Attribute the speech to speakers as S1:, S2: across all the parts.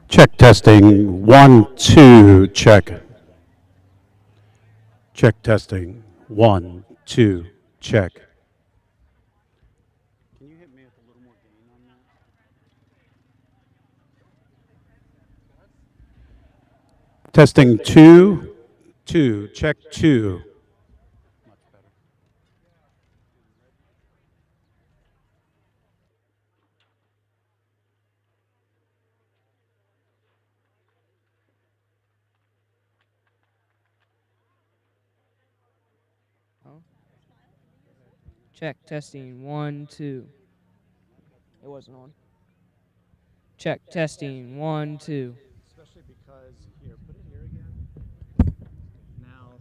S1: Check testing. 1, 2, check. Check testing. 1, 2, check. Can you hit me with a little more gain on that? Testing 2, 2, check 2. Much better.
S2: Check, testing, 1, 2. It wasn't on. Check, testing, 1, 2.
S3: Especially because, here, put it here again. Now,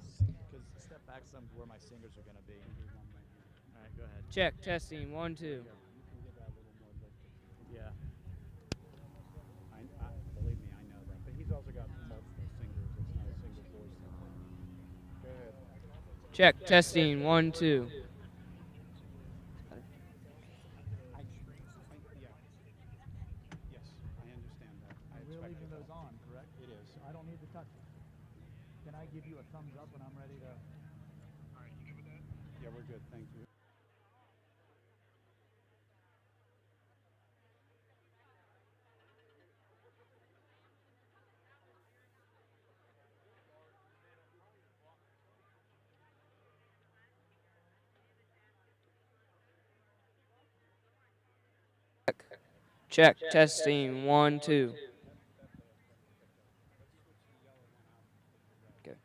S3: because step back some where my fingers are going to be. All right, go ahead.
S2: Check, testing, 1, 2.
S3: Yeah. Believe me, I know that. But he's also got multiple singers. It's not a single voice thing. Go ahead.
S2: Check, testing, 1, 2.
S3: Yes, I understand that. We're leaving those on, correct? It is. I don't need to touch it. Can I give you a thumbs up when I'm ready to? All right, you good with that? Yeah, we're good. Thank you.
S2: Check, testing, 1, 2. Okay.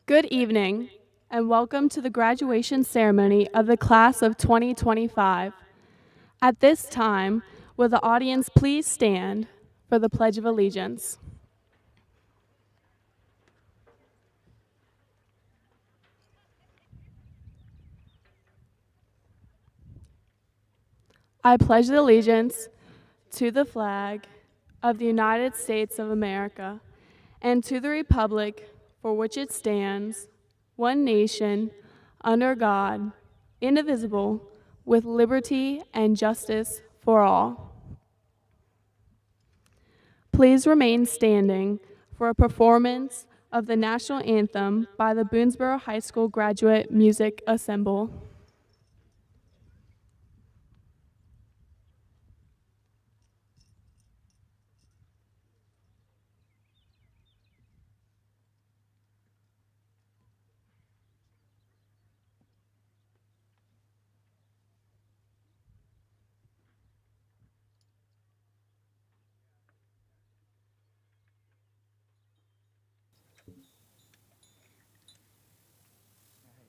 S4: Good evening, and welcome to the graduation ceremony of the class of 2025. At this time, will the audience please stand for the Pledge of Allegiance? I pledge allegiance to the flag of the United States of America and to the republic for which it stands, one nation, under God, indivisible, with liberty and justice for all. Please remain standing for a performance of the national anthem by the Boonsboro High School Graduate Music Ensemble.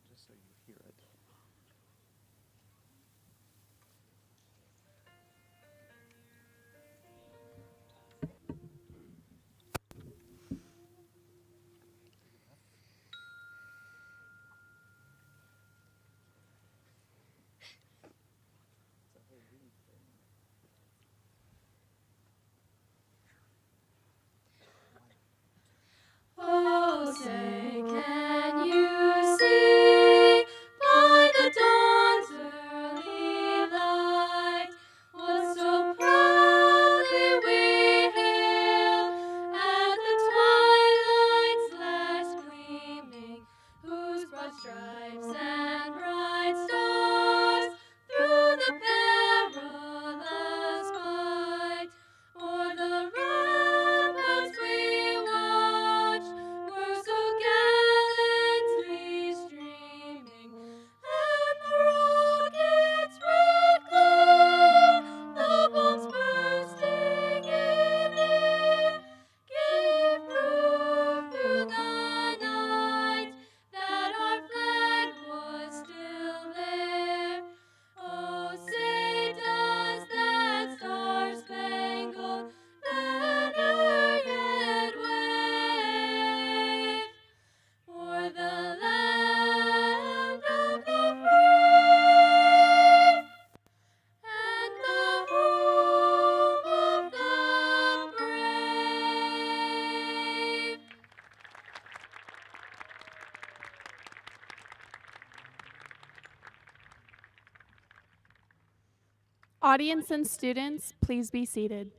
S3: Just so you hear it.
S5: Oh, say, can you see by the dawn's early light what so proudly we hailed at the twilight's last gleaming, whose broad stripes and bright stars through the perilous fight o'er the ramparts we watched were so gallantly streaming, and the rocket's red glare, the bombs bursting in air, gave proof through the night that our flag was still there. Oh, say does that star-spangled banner yet wave o'er the land of the free and the home of the brave?
S4: Audience and students, please be seated.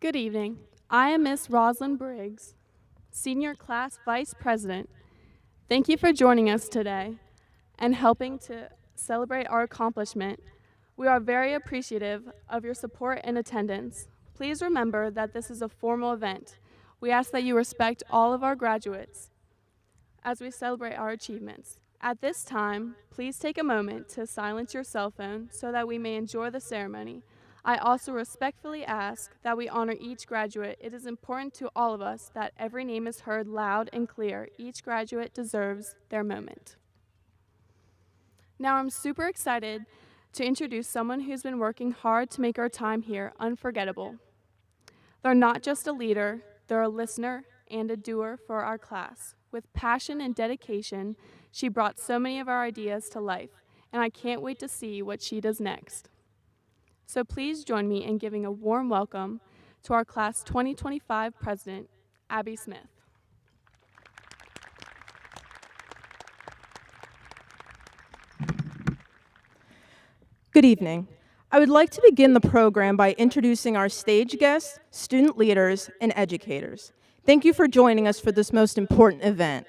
S4: Good evening. I am Miss Rosalind Briggs, Senior Class Vice President. Thank you for joining us today and helping to celebrate our accomplishment. We are very appreciative of your support and attendance. Please remember that this is a formal event. We ask that you respect all of our graduates as we celebrate our achievements. At this time, please take a moment to silence your cell phone so that we may enjoy the ceremony. I also respectfully ask that we honor each graduate. It is important to all of us that every name is heard loud and clear. Each graduate deserves their moment. Now I'm super excited to introduce someone who's been working hard to make our time here unforgettable. They're not just a leader, they're a listener and a doer for our class. With passion and dedication, she brought so many of our ideas to life, and I can't wait to see what she does next. So please join me in giving a warm welcome to our Class 2025 President, Abby Smith.
S6: Good evening. I would like to begin the program by introducing our stage guests, student leaders, and educators. Thank you for joining us for this most important event.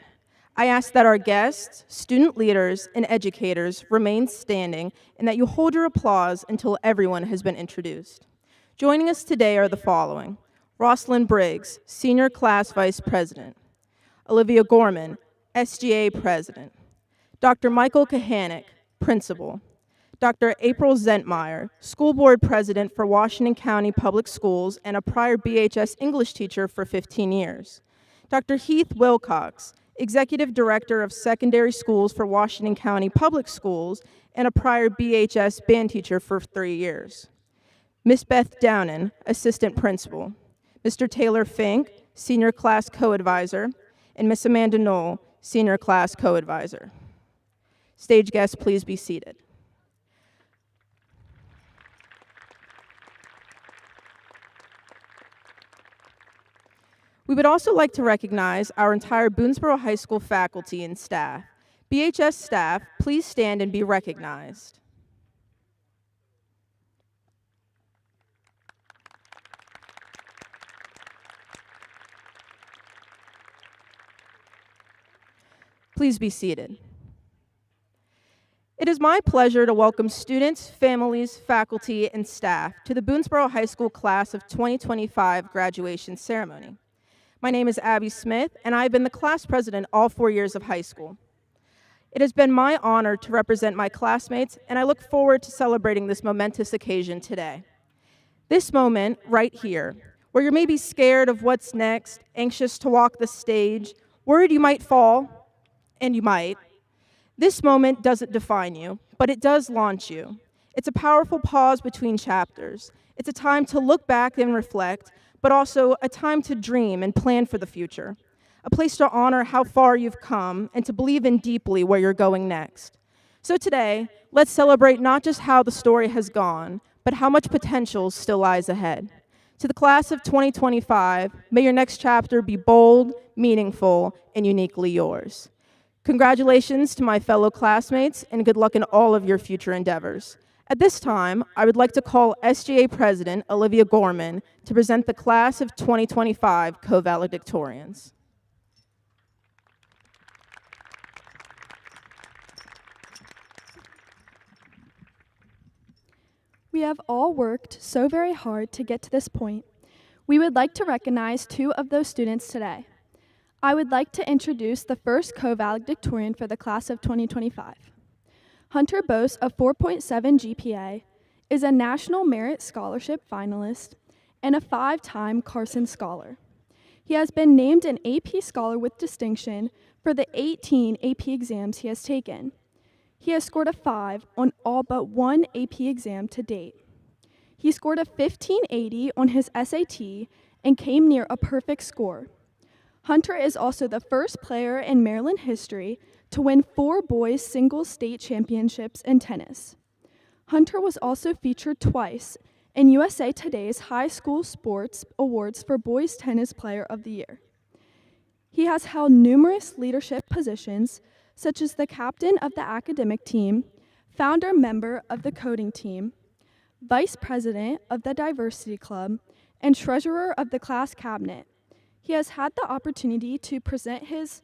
S6: I ask that our guests, student leaders, and educators remain standing and that you hold your applause until everyone has been introduced. Joining us today are the following: Rosalind Briggs, Senior Class Vice President; Olivia Gorman, SGA President; Dr. Michael Kahanick, Principal; Dr. April Zentmeyer, School Board President for Washington County Public Schools and a prior BHS English teacher for 15 years; Dr. Heath Wilcox, Executive Director of Secondary Schools for Washington County Public Schools and a prior BHS band teacher for 3 years; Ms. Beth Downen, Assistant Principal; Mr. Taylor Fink, Senior Class Co-Advisor; and Ms. Amanda Knoll, Senior Class Co-Advisor. Stage guests, please be seated. We would also like to recognize our entire Boonsboro High School faculty and staff. BHS staff, please stand and be recognized. Please be seated. It is my pleasure to welcome students, families, faculty, and staff to the Boonsboro High School Class of 2025 graduation ceremony. My name is Abby Smith, and I've been the class president all 4 years of high school. It has been my honor to represent my classmates, and I look forward to celebrating this momentous occasion today. This moment right here, where you're maybe scared of what's next, anxious to walk the stage, worried you might fall, and you might. This moment doesn't define you, but it does launch you. It's a powerful pause between chapters. It's a time to look back and reflect, but also a time to dream and plan for the future. A place to honor how far you've come and to believe in deeply where you're going next. So today, let's celebrate not just how the story has gone, but how much potential still lies ahead. To the class of 2025, may your next chapter be bold, meaningful, and uniquely yours. Congratulations to my fellow classmates, and good luck in all of your future endeavors. At this time, I would like to call SGA President Olivia Gorman to present the Class of 2025 co-valedictorians.
S4: We have all worked so very hard to get to this point. We would like to recognize 2 of those students today. I would like to introduce the first co-valedictorian for the Class of 2025. Hunter boasts a 4.7 GPA, is a National Merit Scholarship finalist, and a 5-time Carson Scholar. He has been named an AP Scholar with distinction for the 18 AP exams he has taken. He has scored a 5 on all but 1 AP exam to date. He scored a 1580 on his SAT and came near a perfect score. Hunter is also the first player in Maryland history to win 4 boys singles state championships in tennis. Hunter was also featured twice in USA Today's High School Sports Awards for Boys Tennis Player of the Year. He has held numerous leadership positions, such as the captain of the academic team, founder member of the coding team, vice president of the diversity club, and treasurer of the class cabinet. He has had the opportunity to present his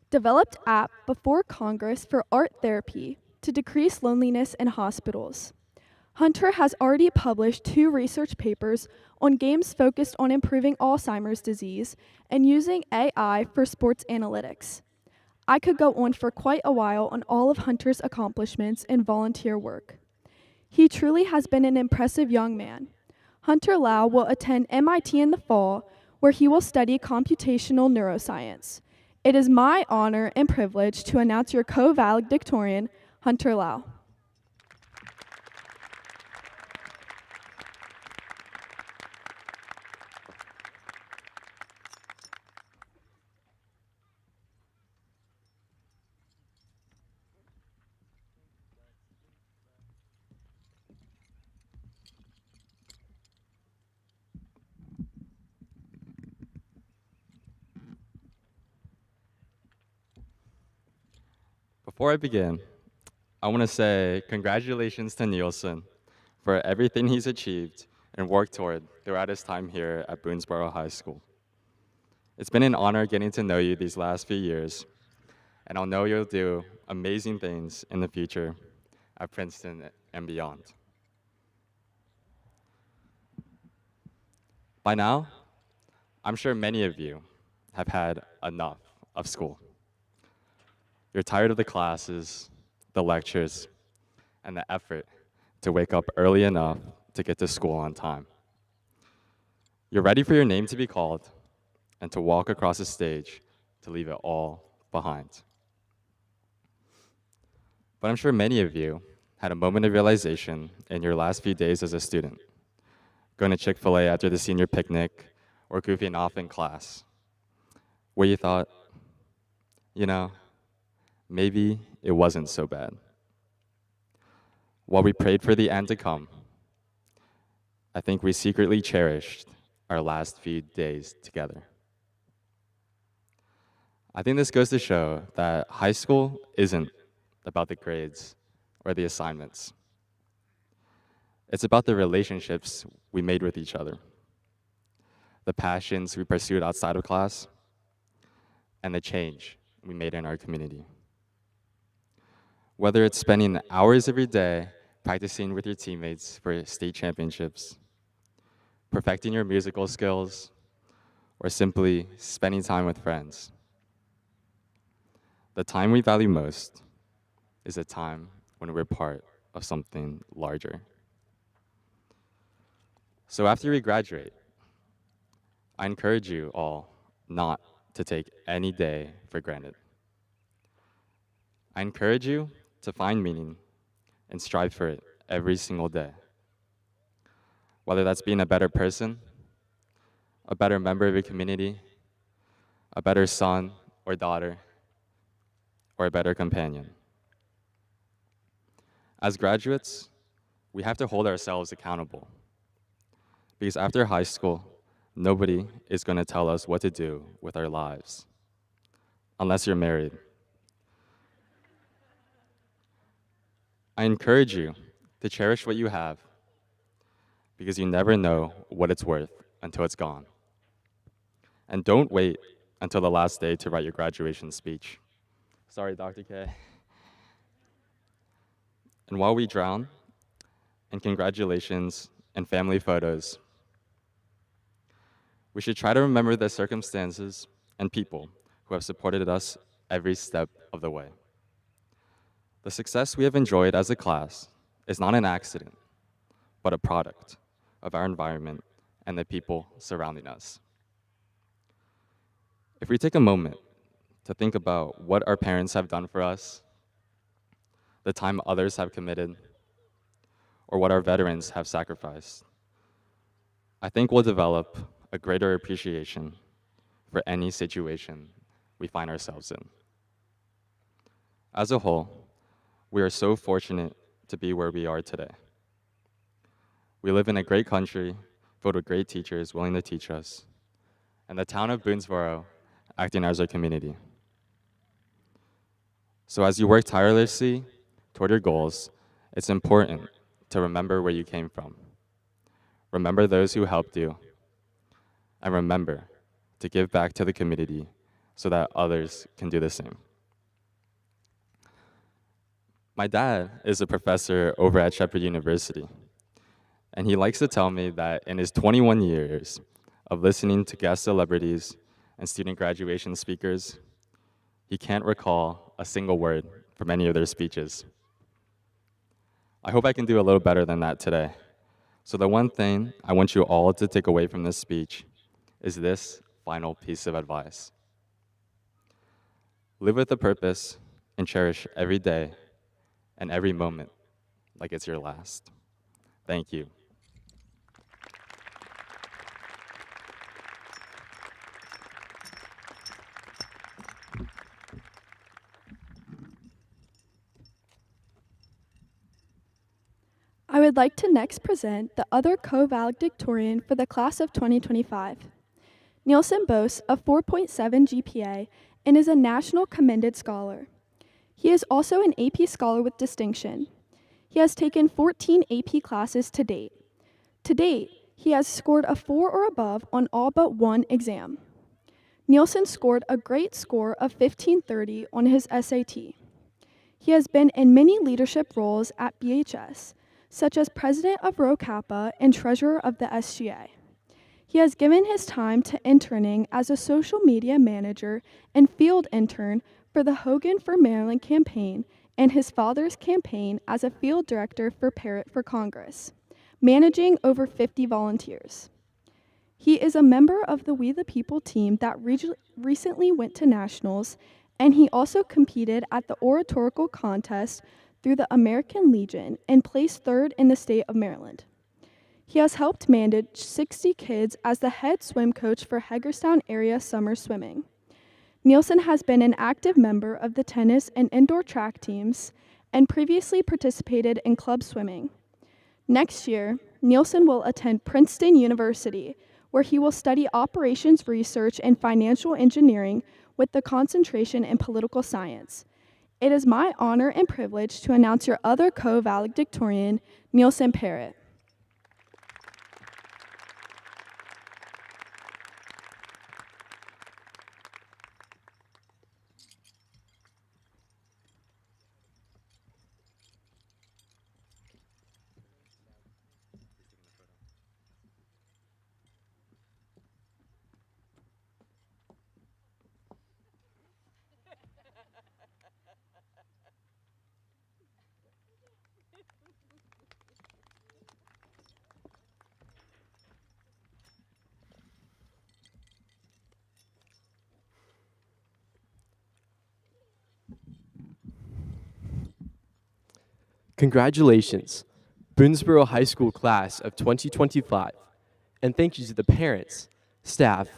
S4: developed app before Congress for art therapy to decrease loneliness in hospitals. Hunter has already published 2 research papers on games focused on improving Alzheimer's disease and using AI for sports analytics. I could go on for quite a while on all of Hunter's accomplishments and volunteer work. He truly has been an impressive young man. Hunter Lau will attend MIT in the fall, where he will study computational neuroscience. It is my honor and privilege to announce your co-valedictorian, Hunter Lau.
S7: Before I begin, I want to say congratulations to Nielsen for everything he's achieved and worked toward throughout his time here at Boonsboro High School. It's been an honor getting to know you these last few years, and I'll know you'll do amazing things in the future at Princeton and beyond. By now, I'm sure many of you have had enough of school. You're tired of the classes, the lectures, and the effort to wake up early enough to get to school on time. You're ready for your name to be called and to walk across the stage to leave it all behind. But I'm sure many of you had a moment of realization in your last few days as a student, going to Chick-fil-A after the senior picnic or goofing off in class, where you thought, you know, maybe it wasn't so bad. While we prayed for the end to come, I think we secretly cherished our last few days together. I think this goes to show that high school isn't about the grades or the assignments. It's about the relationships we made with each other, the passions we pursued outside of class, and the change we made in our community. Whether it's spending hours every day practicing with your teammates for state championships, perfecting your musical skills, or simply spending time with friends, the time we value most is the time when we're part of something larger. So after we graduate, I encourage you all not to take any day for granted. I encourage you to find meaning and strive for it every single day. Whether that's being a better person, a better member of your community, a better son or daughter, or a better companion. As graduates, we have to hold ourselves accountable. Because after high school, nobody is going to tell us what to do with our lives, unless you're married. I encourage you to cherish what you have, because you never know what it's worth until it's gone. And don't wait until the last day to write your graduation speech. Sorry, Dr. K. And while we drown in congratulations and family photos, we should try to remember the circumstances and people who have supported us every step of the way. The success we have enjoyed as a class is not an accident, but a product of our environment and the people surrounding us. If we take a moment to think about what our parents have done for us, the time others have committed, or what our veterans have sacrificed, I think we'll develop a greater appreciation for any situation we find ourselves in. As a whole, we are so fortunate to be where we are today. We live in a great country filled with great teachers willing to teach us, and the town of Boonsboro acting as our community. So as you work tirelessly toward your goals, it's important to remember where you came from. Remember those who helped you, and remember to give back to the community so that others can do the same. My dad is a professor over at Shepherd University, and he likes to tell me that in his 21 years of listening to guest celebrities and student graduation speakers, he can't recall a single word from any of their speeches. I hope I can do a little better than that today. So the one thing I want you all to take away from this speech is this final piece of advice. Live with a purpose and cherish every day and every moment like it's your last. Thank you.
S4: I would like to next present the other co-valedictorian for the class of 2025. Nielsen boasts a 4.7 GPA and is a National Commended Scholar. He is also an AP Scholar with distinction. He has taken 14 AP classes to date. To date, he has scored a 4 or above on all but one exam. Nielsen scored a great score of 1530 on his SAT. He has been in many leadership roles at BHS, such as president of Rho Kappa and treasurer of the SGA. He has given his time to interning as a social media manager and field intern for the Hogan for Maryland campaign and his father's campaign as a field director for Parrott for Congress, managing over 50 volunteers. He is a member of the We the People team that recently went to nationals, and he also competed at the oratorical contest through the American Legion and placed third in the state of Maryland. He has helped manage 60 kids as the head swim coach for Hagerstown area summer swimming. Nielsen has been an active member of the tennis and indoor track teams and previously participated in club swimming. Next year, Nielsen will attend Princeton University, where he will study operations research and financial engineering with the concentration in political science. It is my honor and privilege to announce your other co-valedictorian, Nielsen Parrott.
S8: Congratulations, Boonsboro High School class of 2025, and thank you to the parents, staff,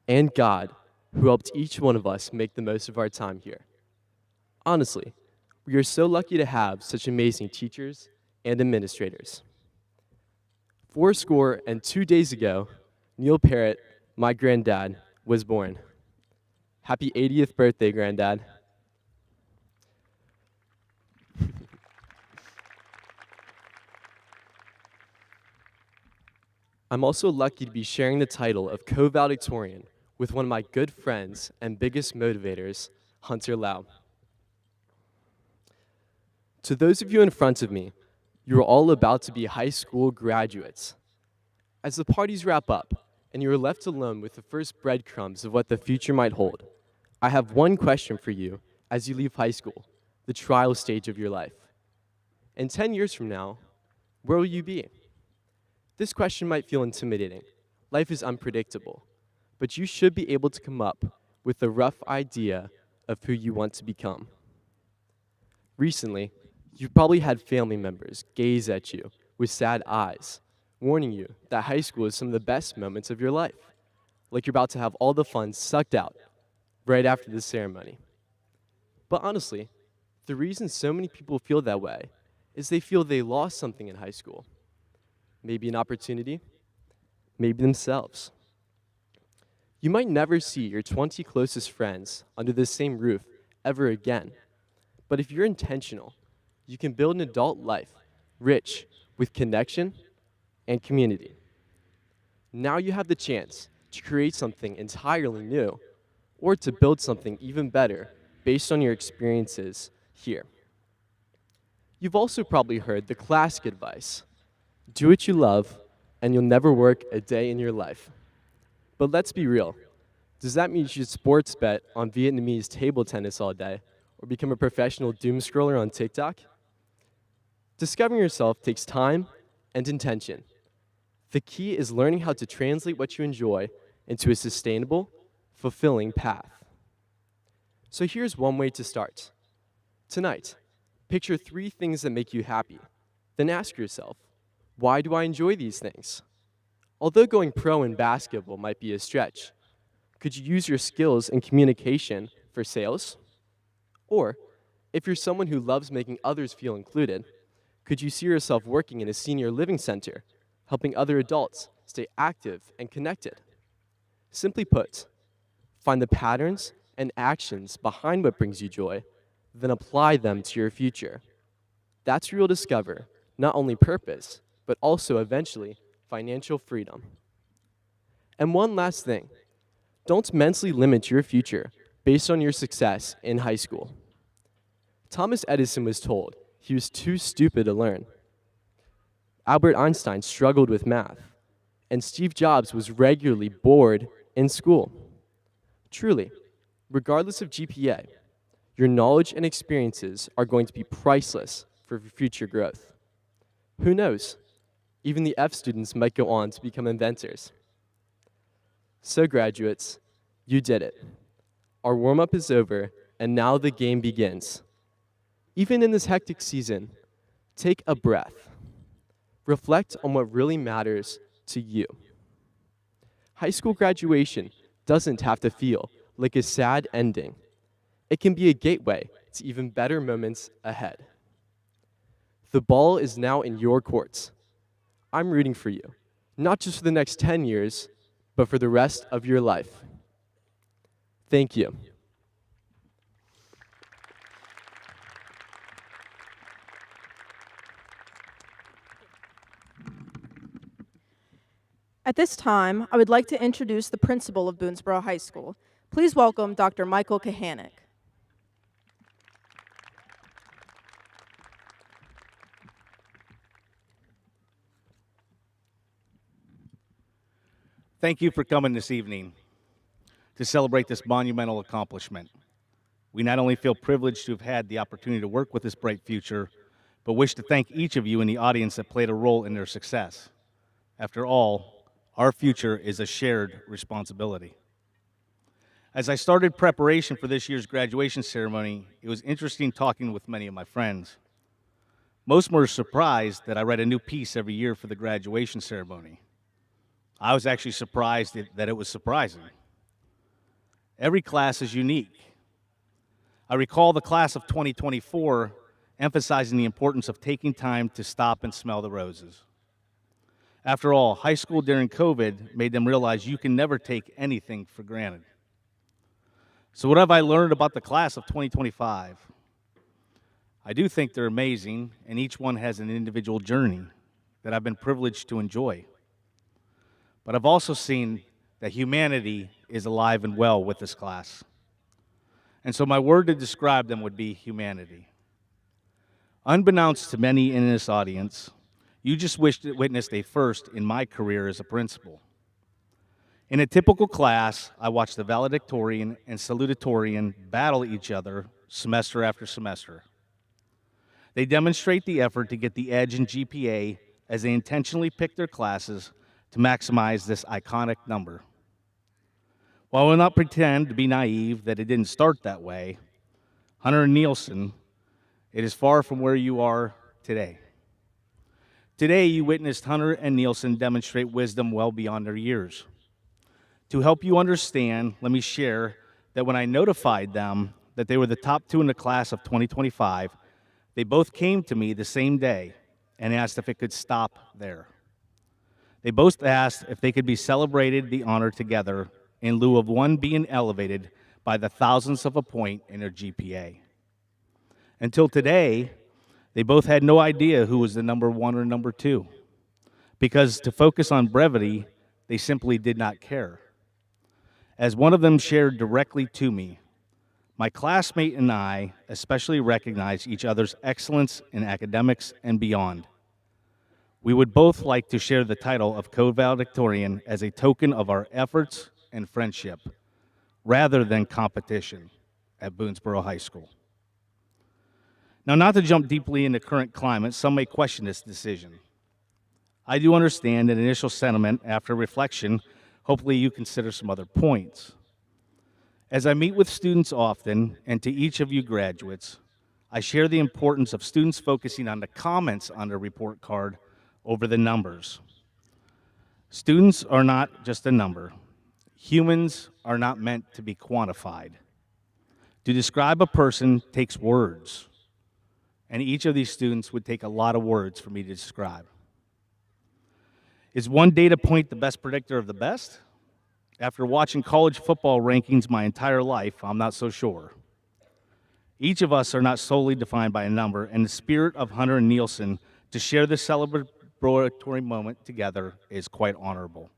S8: and God who helped each one of us make the most of our time here. Honestly, we are so lucky to have such amazing teachers and administrators. 402 days ago, Neil Parrott, my granddad, was born. Happy 80th birthday, Granddad. I'm also lucky to be sharing the title of co-valedictorian with one of my good friends and biggest motivators, Hunter Lau. To those of you in front of me, you are all about to be high school graduates. As the parties wrap up and you are left alone with the first breadcrumbs of what the future might hold, I have one question for you as you leave high school, the trial stage of your life. In 10 years from now, where will you be? This question might feel intimidating. Life is unpredictable, but you should be able to come up with a rough idea of who you want to become. Recently, you've probably had family members gaze at you with sad eyes, warning you that high school is some of the best moments of your life, like you're about to have all the fun sucked out right after the ceremony. But honestly, the reason so many people feel that way is they feel they lost something in high school. Maybe an opportunity, maybe themselves. You might never see your 20 closest friends under the same roof ever again, but if you're intentional, you can build an adult life rich with connection and community. Now you have the chance to create something entirely new or to build something even better based on your experiences here. You've also probably heard the classic advice: do what you love, and you'll never work a day in your life. But let's be real. Does that mean you should sports bet on Vietnamese table tennis all day, or become a professional doom scroller on TikTok? Discovering yourself takes time and intention. The key is learning how to translate what you enjoy into a sustainable, fulfilling path. So here's one way to start. Tonight, picture 3 things that make you happy. Then ask yourself, why do I enjoy these things? Although going pro in basketball might be a stretch, could you use your skills in communication for sales? Or, if you're someone who loves making others feel included, could you see yourself working in a senior living center, helping other adults stay active and connected? Simply put, find the patterns and actions behind what brings you joy, then apply them to your future. That's where you'll discover not only purpose, but also eventually financial freedom. And one last thing, don't mentally limit your future based on your success in high school. Thomas Edison was told he was too stupid to learn. Albert Einstein struggled with math, and Steve Jobs was regularly bored in school. Truly, regardless of GPA, your knowledge and experiences are going to be priceless for future growth. Who knows? Even the F students might go on to become inventors. So graduates, you did it. Our warm-up is over, and now the game begins. Even in this hectic season, take a breath. Reflect on what really matters to you. High school graduation doesn't have to feel like a sad ending. It can be a gateway to even better moments ahead. The ball is now in your courts. I'm rooting for you, not just for the next 10 years, but for the rest of your life. Thank you.
S6: At this time, I would like to introduce the principal of Boonsboro High School. Please welcome Dr. Michael Kahanick.
S3: Thank you for coming this evening to celebrate this monumental accomplishment. We not only feel privileged to have had the opportunity to work with this bright future, but wish to thank each of you in the audience that played a role in their success. After all, our future is a shared responsibility. As I started preparation for this year's graduation ceremony, it was interesting talking with many of my friends. Most were surprised that I read a new piece every year for the graduation ceremony. I was actually surprised that it was surprising. Every class is unique. I recall the class of 2024 emphasizing the importance of taking time to stop and smell the roses. After all, high school during COVID made them realize you can never take anything for granted. So what have I learned about the class of 2025? I do think they're amazing, and each one has an individual journey that I've been privileged to enjoy. But I've also seen that humanity is alive and well with this class. And so my word to describe them would be humanity. Unbeknownst to many in this audience, you just witnessed a first in my career as a principal. In a typical class, I watched the valedictorian and salutatorian battle each other semester after semester. They demonstrate the effort to get the edge in GPA as they intentionally pick their classes to maximize this iconic number. While I will not pretend to be naive that it didn't start that way, Hunter and Nielsen, it is far from where you are today. Today, you witnessed Hunter and Nielsen demonstrate wisdom well beyond their years. To help you understand, let me share that when I notified them that they were the top two in the class of 2025, they both came to me the same day and asked if it could stop there. They both asked if they could be celebrated the honor together in lieu of one being elevated by the thousandths of a point in their GPA. Until today, they both had no idea who was the number one or number two, because to focus on brevity, they simply did not care. As one of them shared directly to me, my classmate and I especially recognize each other's excellence in academics and beyond. We would both like to share the title of co-valedictorian as a token of our efforts and friendship, rather than competition at Boonsboro High School. Now, not to jump deeply into current climate, some may question this decision. I do understand an initial sentiment. After reflection, hopefully you consider some other points. As I meet with students often, and to each of you graduates, I share the importance of students focusing on the comments on their report card over the numbers. Students are not just a number. Humans are not meant to be quantified. To describe a person takes words, and each of these students would take a lot of words for me to describe. Is one data point the best predictor of the best? After watching college football rankings my entire life, I'm not so sure. Each of us are not solely defined by a number, and the spirit of Hunter and Nielsen to share this celebratory moment together is quite honorable.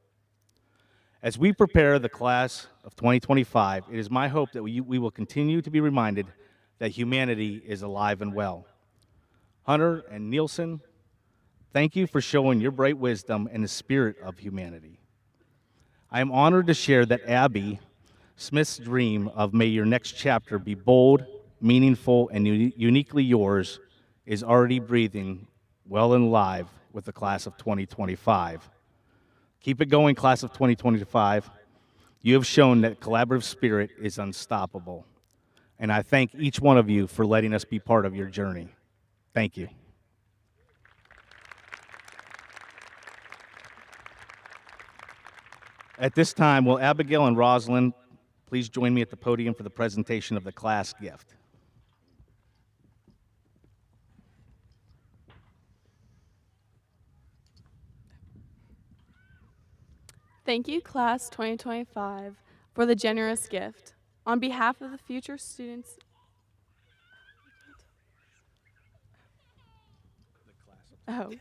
S3: As we prepare the class of 2025, it is my hope that we will continue to be reminded that humanity is alive and well. Hunter and Nielsen, thank you for showing your bright wisdom and the spirit of humanity. I am honored to share that Abby Smith's dream of may your next chapter be bold, meaningful, and uniquely yours is already breathing well and alive with the class of 2025. Keep it going, class of 2025. You have shown that collaborative spirit is unstoppable. And I thank each one of you for letting us be part of your journey. Thank you. At this time, will Abigail and Rosalind please join me at the podium for the presentation of the class gift?
S4: Thank you, Class 2025, for the generous gift. On behalf of the future students, the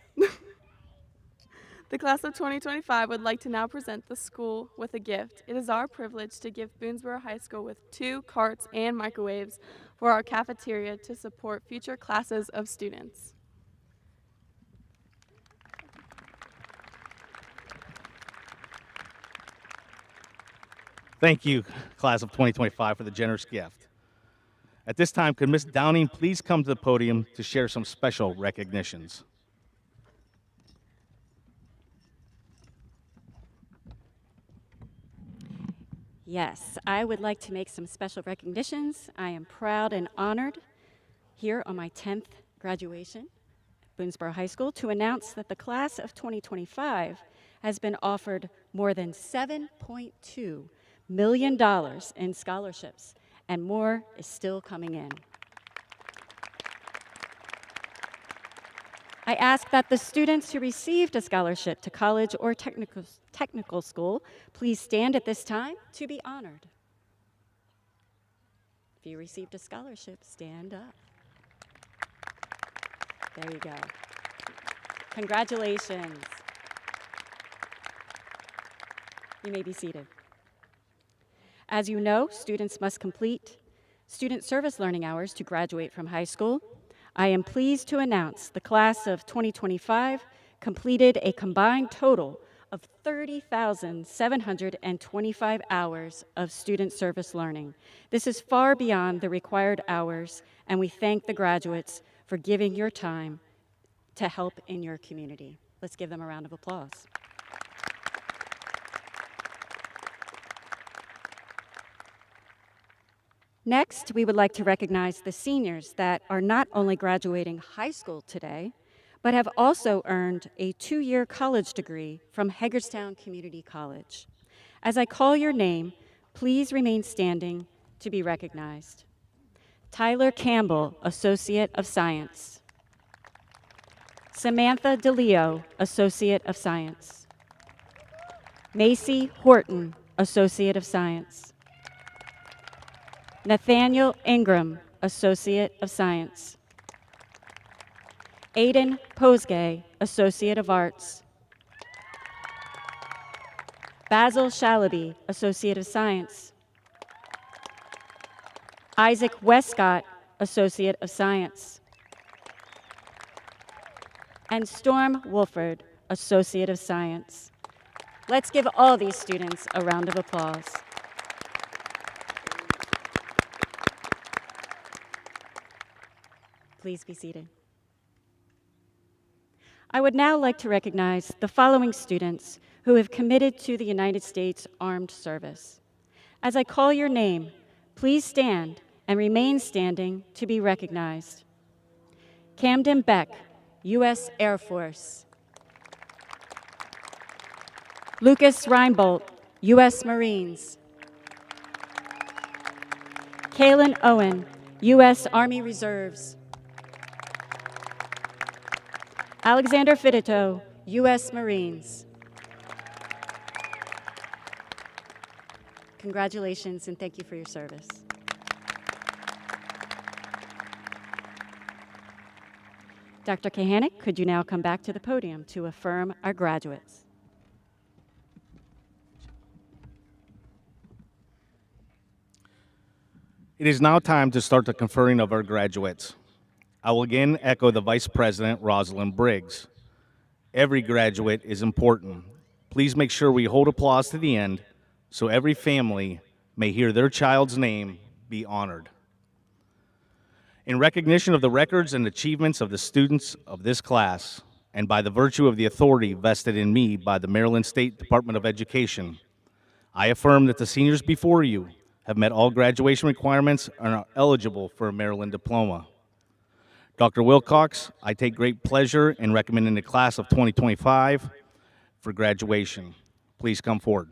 S4: class of 2025 would like to now present the school with a gift. It is our privilege to give Boonsboro High School with 2 carts and microwaves for our cafeteria to support future classes of students.
S3: Thank you, class of 2025, for the generous gift. At this time, could Ms. Downing please come to the podium to share some special recognitions?
S9: Yes, I would like to make some special recognitions. I am proud and honored here on my 10th graduation at Boonsboro High School to announce that the class of 2025 has been offered more than $7.2 million in scholarships, and more is still coming in. I ask that the students who received a scholarship to college or technical school please stand at this time to be honored. If you received a scholarship, stand up. There you go. Congratulations. You may be seated. As you know, students must complete student service learning hours to graduate from high school. I am pleased to announce the class of 2025 completed a combined total of 30,725 hours of student service learning. This is far beyond the required hours, and we thank the graduates for giving your time to help in your community. Let's give them a round of applause. Next, we would like to recognize the seniors that are not only graduating high school today, but have also earned a 2-year college degree from Hagerstown Community College. As I call your name, please remain standing to be recognized. Tyler Campbell, Associate of Science. Samantha DeLeo, Associate of Science. Macy Horton, Associate of Science. Nathaniel Ingram, Associate of Science. Aiden Posgay, Associate of Arts. Basil Shalaby, Associate of Science. Isaac Westcott, Associate of Science. And Storm Wolford, Associate of Science. Let's give all these students a round of applause. Please be seated. I would now like to recognize the following students who have committed to the United States Armed Service. As I call your name, please stand and remain standing to be recognized. Camden Beck, U.S. Air Force. Lucas Reinbold, U.S. Marines. Kaylin Owen, U.S. Army Reserves. Alexander Fidito, U.S. Marines. Congratulations and thank you for your service. Dr. Kahanick, could you now come back to the podium to affirm our graduates?
S10: It is now time to start the conferring of our graduates. I will again echo the Vice President, Rosalind Briggs. Every graduate is important. Please make sure we hold applause to the end so every family may hear their child's name be honored. In recognition of the records and achievements of the students of this class, and by the virtue of the authority vested in me by the Maryland State Department of Education, I affirm that the seniors before you have met all graduation requirements and are eligible for a Maryland diploma. Dr. Wilcox, I take great pleasure in recommending the class of 2025 for graduation. Please come forward.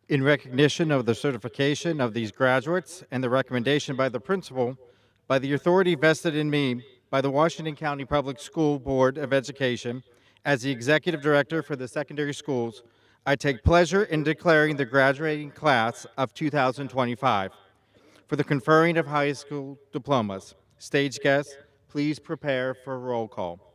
S11: In recognition of the certification of these graduates and the recommendation by the principal, by the authority vested in me by the Washington County Public School Board of Education as the Executive Director for the secondary schools, I take pleasure in declaring the graduating class of 2025 for the conferring of high school diplomas. Stage guests, please prepare for roll call.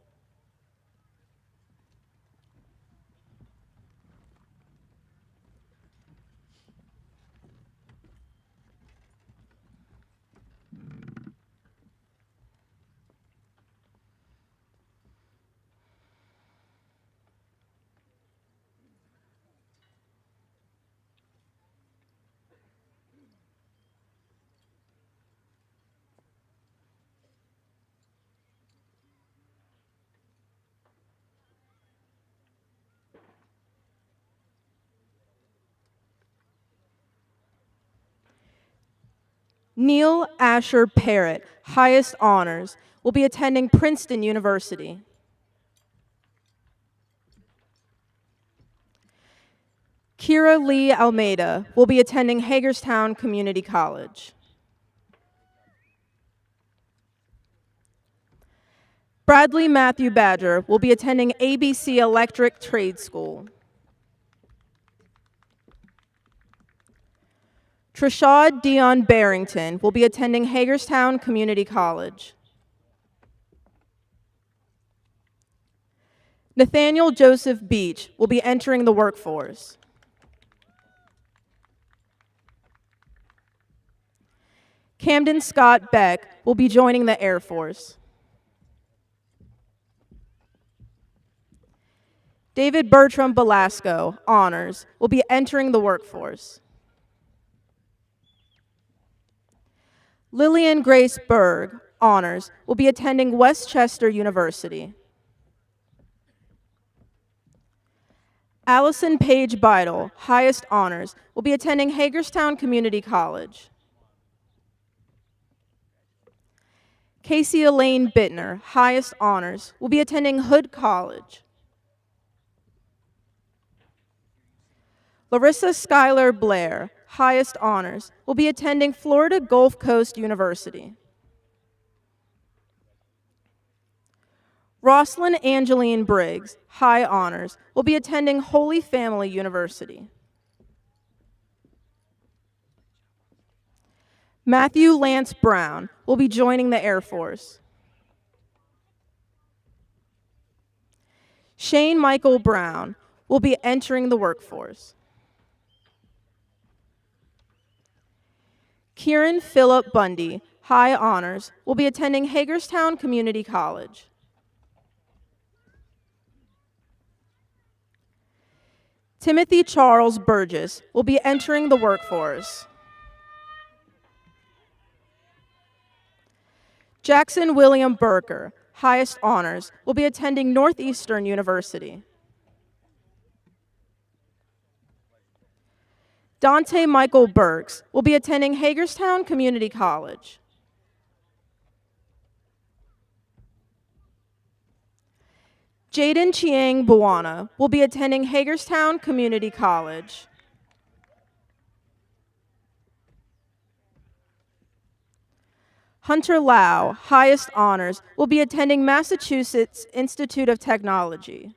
S6: Neil Asher Parrott, highest honors, will be attending Princeton University. Kira Lee Almeida will be attending Hagerstown Community College. Bradley Matthew Badger will be attending ABC Electric Trade School. Trishad Dion Barrington will be attending Hagerstown Community College. Nathaniel Joseph Beach will be entering the workforce. Camden Scott Beck will be joining the Air Force. David Bertram Belasco, honors, will be entering the workforce. Lillian Grace Berg, honors, will be attending Westchester University. Allison Page Beidel, highest honors, will be attending Hagerstown Community College. Casey Elaine Bittner, highest honors, will be attending Hood College. Larissa Schuyler Blair, highest honors, will be attending Florida Gulf Coast University. Rosalind Angeline Briggs, high honors, will be attending Holy Family University. Matthew Lance Brown will be joining the Air Force. Shane Michael Brown will be entering the workforce. Kieran Philip Bundy, high honors, will be attending Hagerstown Community College. Timothy Charles Burgess will be entering the workforce. Jackson William Burker, highest honors, will be attending Northeastern University. Dante Michael Burks will be attending Hagerstown Community College. Jaden Chiang Buwana will be attending Hagerstown Community College. Hunter Lau, highest honors, will be attending Massachusetts Institute of Technology.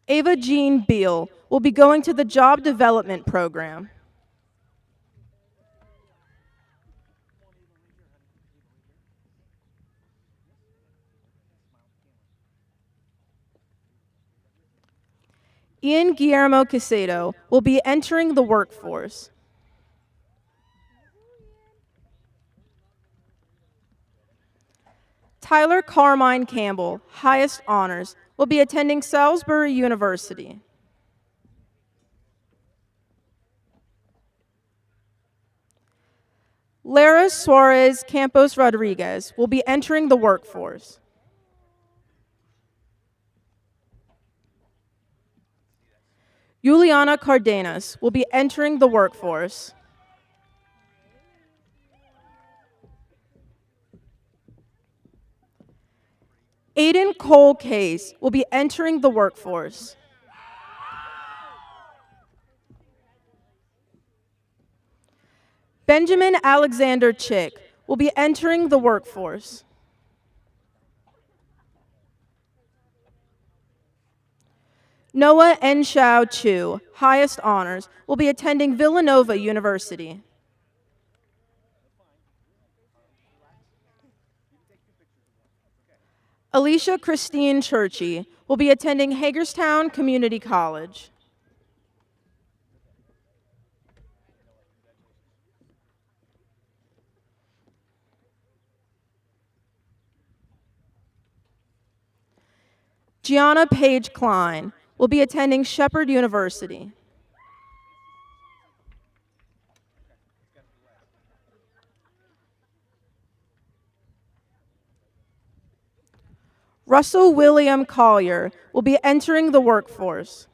S6: Ava Jean Beal will be going to the Job Development Program. Ian Guillermo Casedo will be entering the workforce. Tyler Carmine Campbell, highest honors, will be attending Salisbury University. Lara Suarez Campos Rodriguez will be entering the workforce. Juliana Cardenas will be entering the workforce. Aiden Cole Case will be entering the workforce. Benjamin Alexander Chick will be entering the workforce. Noah Enshao Chu, highest honors, will be attending Villanova University. Alicia Christine Churchy will be attending Hagerstown Community College. Gianna Page Klein will be attending Shepherd University. Russell William Collier will be entering the workforce.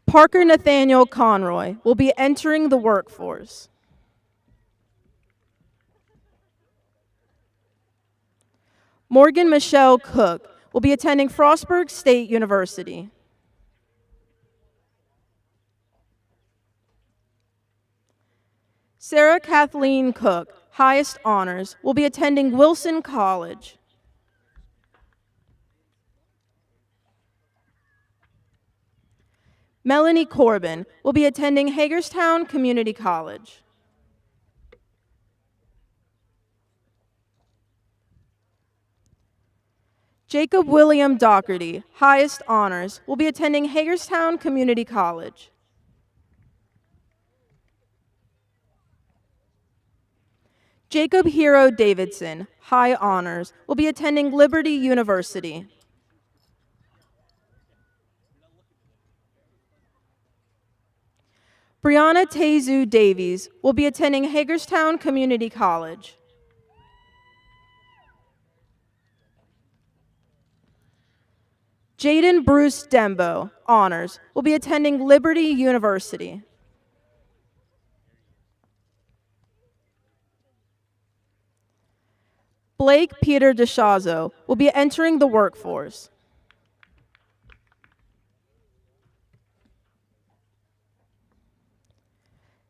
S6: Parker Nathaniel Conroy will be entering the workforce. Morgan Michelle Cook will be attending Frostburg State University. Sarah Kathleen Cook, highest honors, will be attending Wilson College. Melanie Corbin will be attending Hagerstown Community College. Jacob William Doherty, highest honors, will be attending Hagerstown Community College. Jacob Hero Davidson, high honors, will be attending Liberty University. Brianna Tezu Davies will be attending Hagerstown Community College. Jaden Bruce Dembo, honors, will be attending Liberty University. Blake Peter DeShazo will be entering the workforce.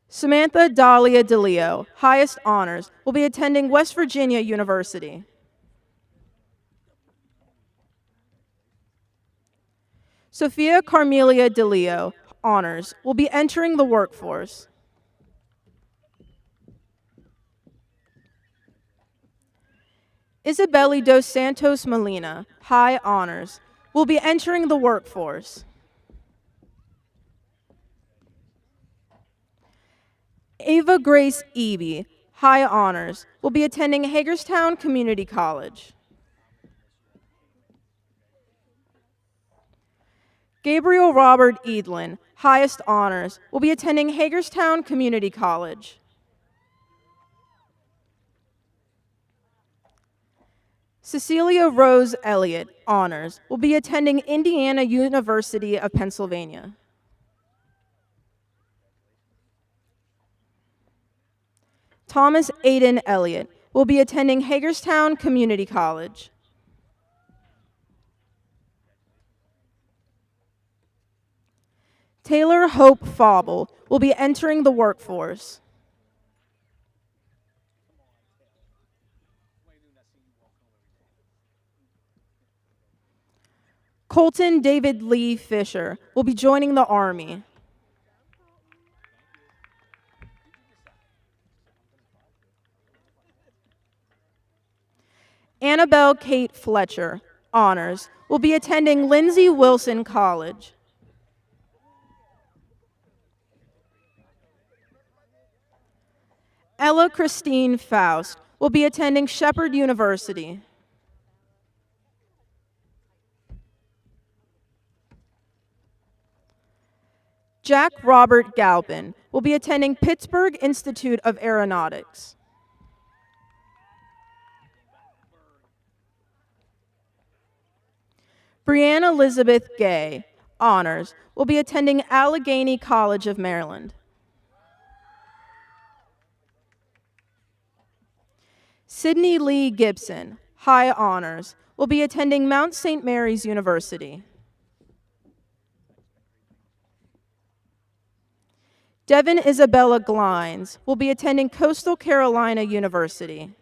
S6: Samantha Dahlia DeLeo, highest honors, will be attending West Virginia University. Sophia Carmelia DeLeo, honors, will be entering the workforce. Isabeli dos Santos Molina, high honors, will be entering the workforce. Ava Grace Eby, high honors, will be attending Hagerstown Community College. Gabriel Robert Edlin, highest honors, will be attending Hagerstown Community College. Cecilia Rose Elliott, honors, will be attending Indiana University of Pennsylvania. Thomas Aiden Elliott will be attending Hagerstown Community College. Taylor Hope Fauble will be entering the workforce. Colton David Lee Fisher will be joining the Army. Annabelle Kate Fletcher, honors, will be attending Lindsay Wilson College. Ella Christine Faust will be attending Shepherd University. Jack Robert Galpin will be attending Pittsburgh Institute of Aeronautics. Brianne Elizabeth Gay, honors, will be attending Allegheny College of Maryland. Sydney Lee Gibson, high honors, will be attending Mount St. Mary's University. Devin Isabella Glines will be attending Coastal Carolina University.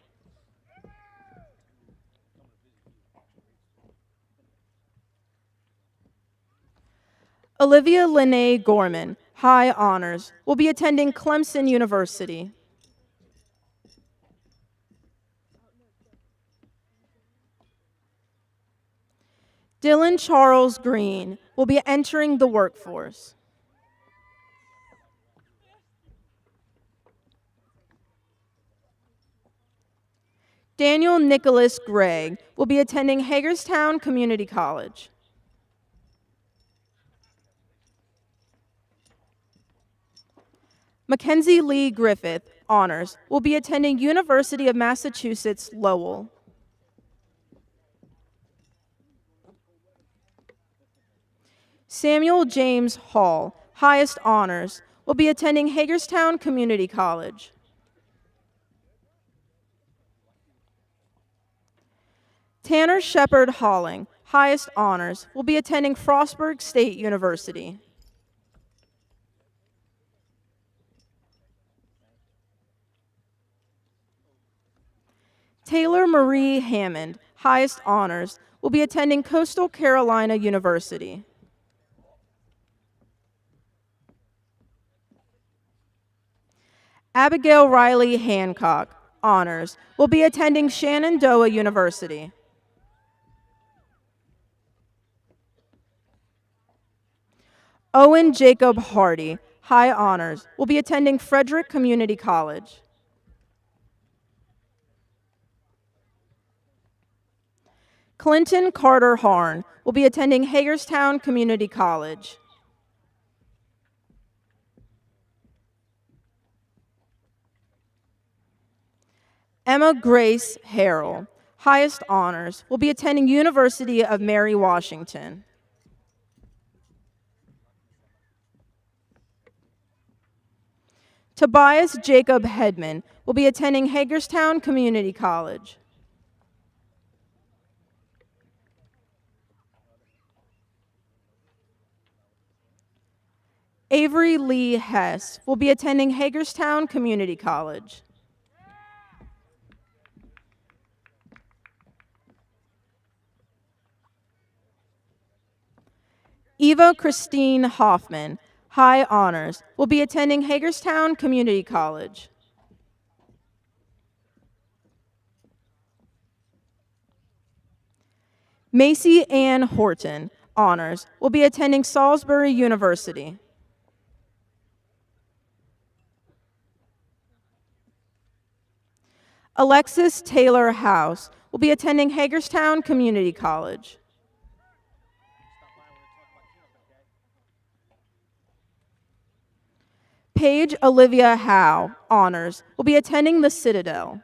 S6: Olivia Lene Gorman, high honors, will be attending Clemson University. Dylan Charles Green will be entering the workforce. Daniel Nicholas Gregg will be attending Hagerstown Community College. Mackenzie Lee Griffith, honors, will be attending University of Massachusetts Lowell. Samuel James Hall, highest honors, will be attending Hagerstown Community College. Tanner Shepard Halling, highest honors, will be attending Frostburg State University. Taylor Marie Hammond, highest honors, will be attending Coastal Carolina University. Abigail Riley Hancock, honors, will be attending Shenandoah University. Owen Jacob Hardy, high honors, will be attending Frederick Community College. Clinton Carter Harn will be attending Hagerstown Community College. Emma Grace Harrell, highest honors, will be attending University of Mary Washington. Tobias Jacob Hedman will be attending Hagerstown Community College. Avery Lee Hess will be attending Hagerstown Community College. Eva Christine Hoffman, high honors, will be attending Hagerstown Community College. Macy Ann Horton, honors, will be attending Salisbury University. Alexis Taylor House will be attending Hagerstown Community College. Paige Olivia Howe, honors, will be attending the Citadel.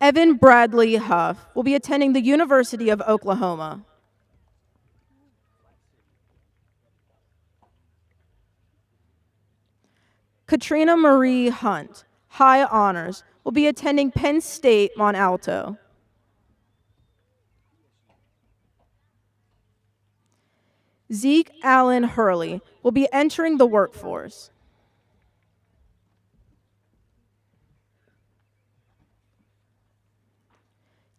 S6: Evan Bradley Huff will be attending the University of Oklahoma. Katrina Marie Hunt, high honors, will be attending Penn State Mont Alto. Zeke Allen Hurley will be entering the workforce.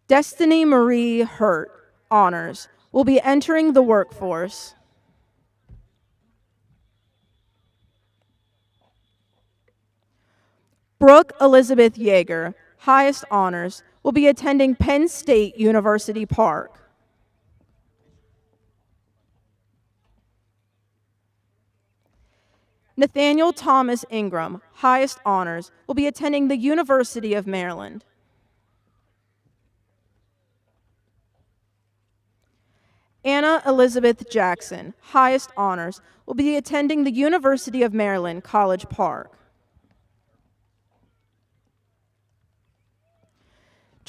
S6: Destiny Marie Hurt, honors, will be entering the workforce. Brooke Elizabeth Yeager, highest honors, will be attending Penn State University Park. Nathaniel Thomas Ingram, highest honors, will be attending the University of Maryland. Anna Elizabeth Jackson, highest honors, will be attending the University of Maryland, College Park.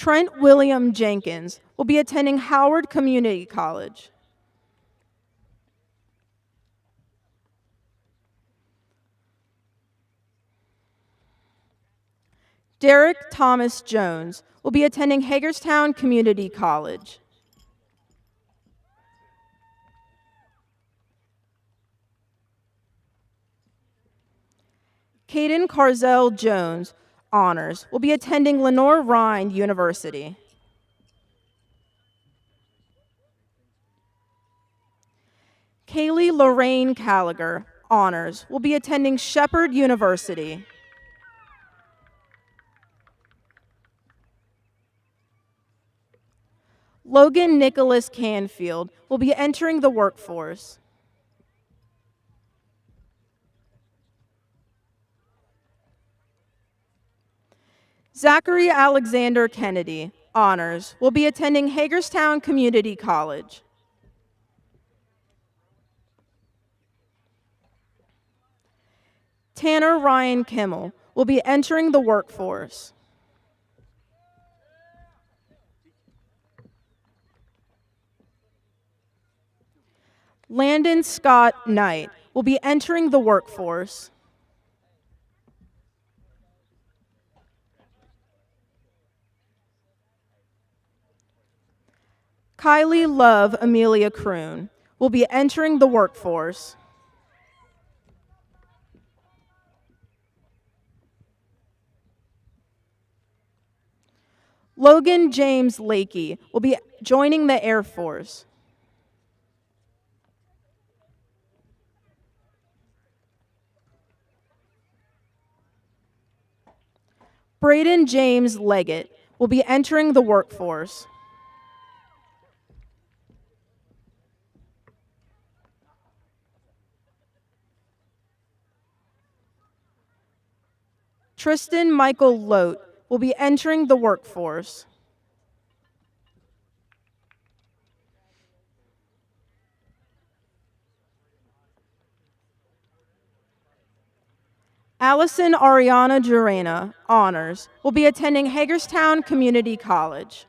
S6: Trent William Jenkins will be attending Howard Community College. Derek Thomas Jones will be attending Hagerstown Community College. Caden Carzell Jones, honors, will be attending Lenore Rhind University. Kaylee Lorraine Gallagher, honors, will be attending Shepherd University. Logan Nicholas Canfield will be entering the workforce. Zachary Alexander Kennedy, honors, will be attending Hagerstown Community College. Tanner Ryan Kimmel will be entering the workforce. Landon Scott Knight will be entering the workforce. Kylie Love Amelia Kroon will be entering the workforce. Logan James Lakey will be joining the Air Force. Braden James Leggett will be entering the workforce. Tristan Michael Lote will be entering the workforce. Allison Ariana Jurena, honors, will be attending Hagerstown Community College.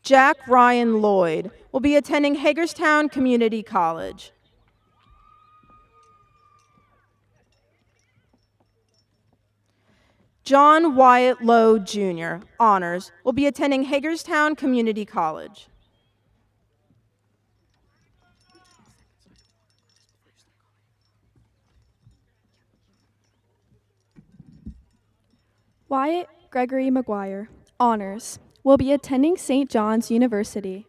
S6: Jack Ryan Lloyd will be attending Hagerstown Community College. John Wyatt Lowe Jr., honors, will be attending Hagerstown Community College.
S4: Wyatt Gregory McGuire, honors, will be attending St. John's University.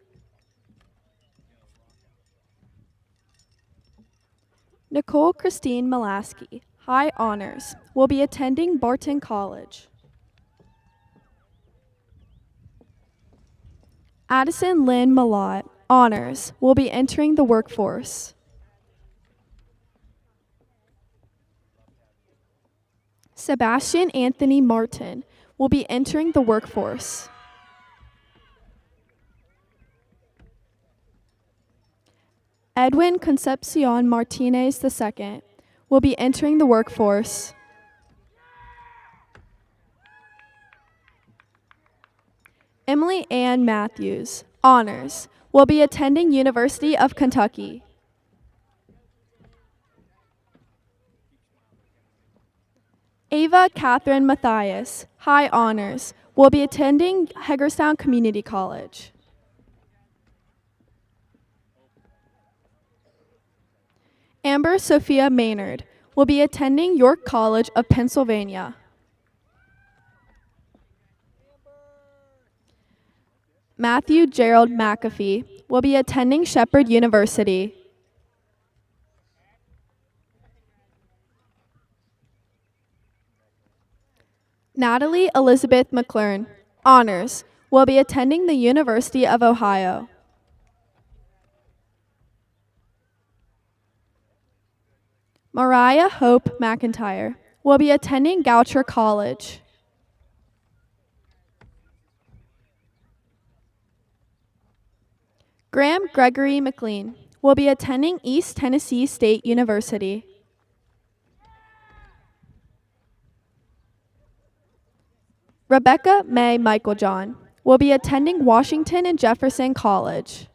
S4: Nicole Christine Mulaski, high honors, will be attending Barton College. Addison Lynn Malott, honors, will be entering the workforce. Sebastian Anthony Martin will be entering the workforce. Edwin Concepcion Martinez II will be entering the workforce. Emily Ann Matthews, honors, will be attending University of Kentucky. Ava Catherine Matthias, high honors, will be attending Hagerstown Community College. Amber Sophia Maynard will be attending York College of Pennsylvania. Matthew Gerald McAfee will be attending Shepherd University. Natalie Elizabeth McLaren, honors, will be attending the University of Ohio. Mariah Hope McIntyre will be attending Goucher College. Graham Gregory McLean will be attending East Tennessee State University. Rebecca May Michaeljohn will be attending Washington and Jefferson College.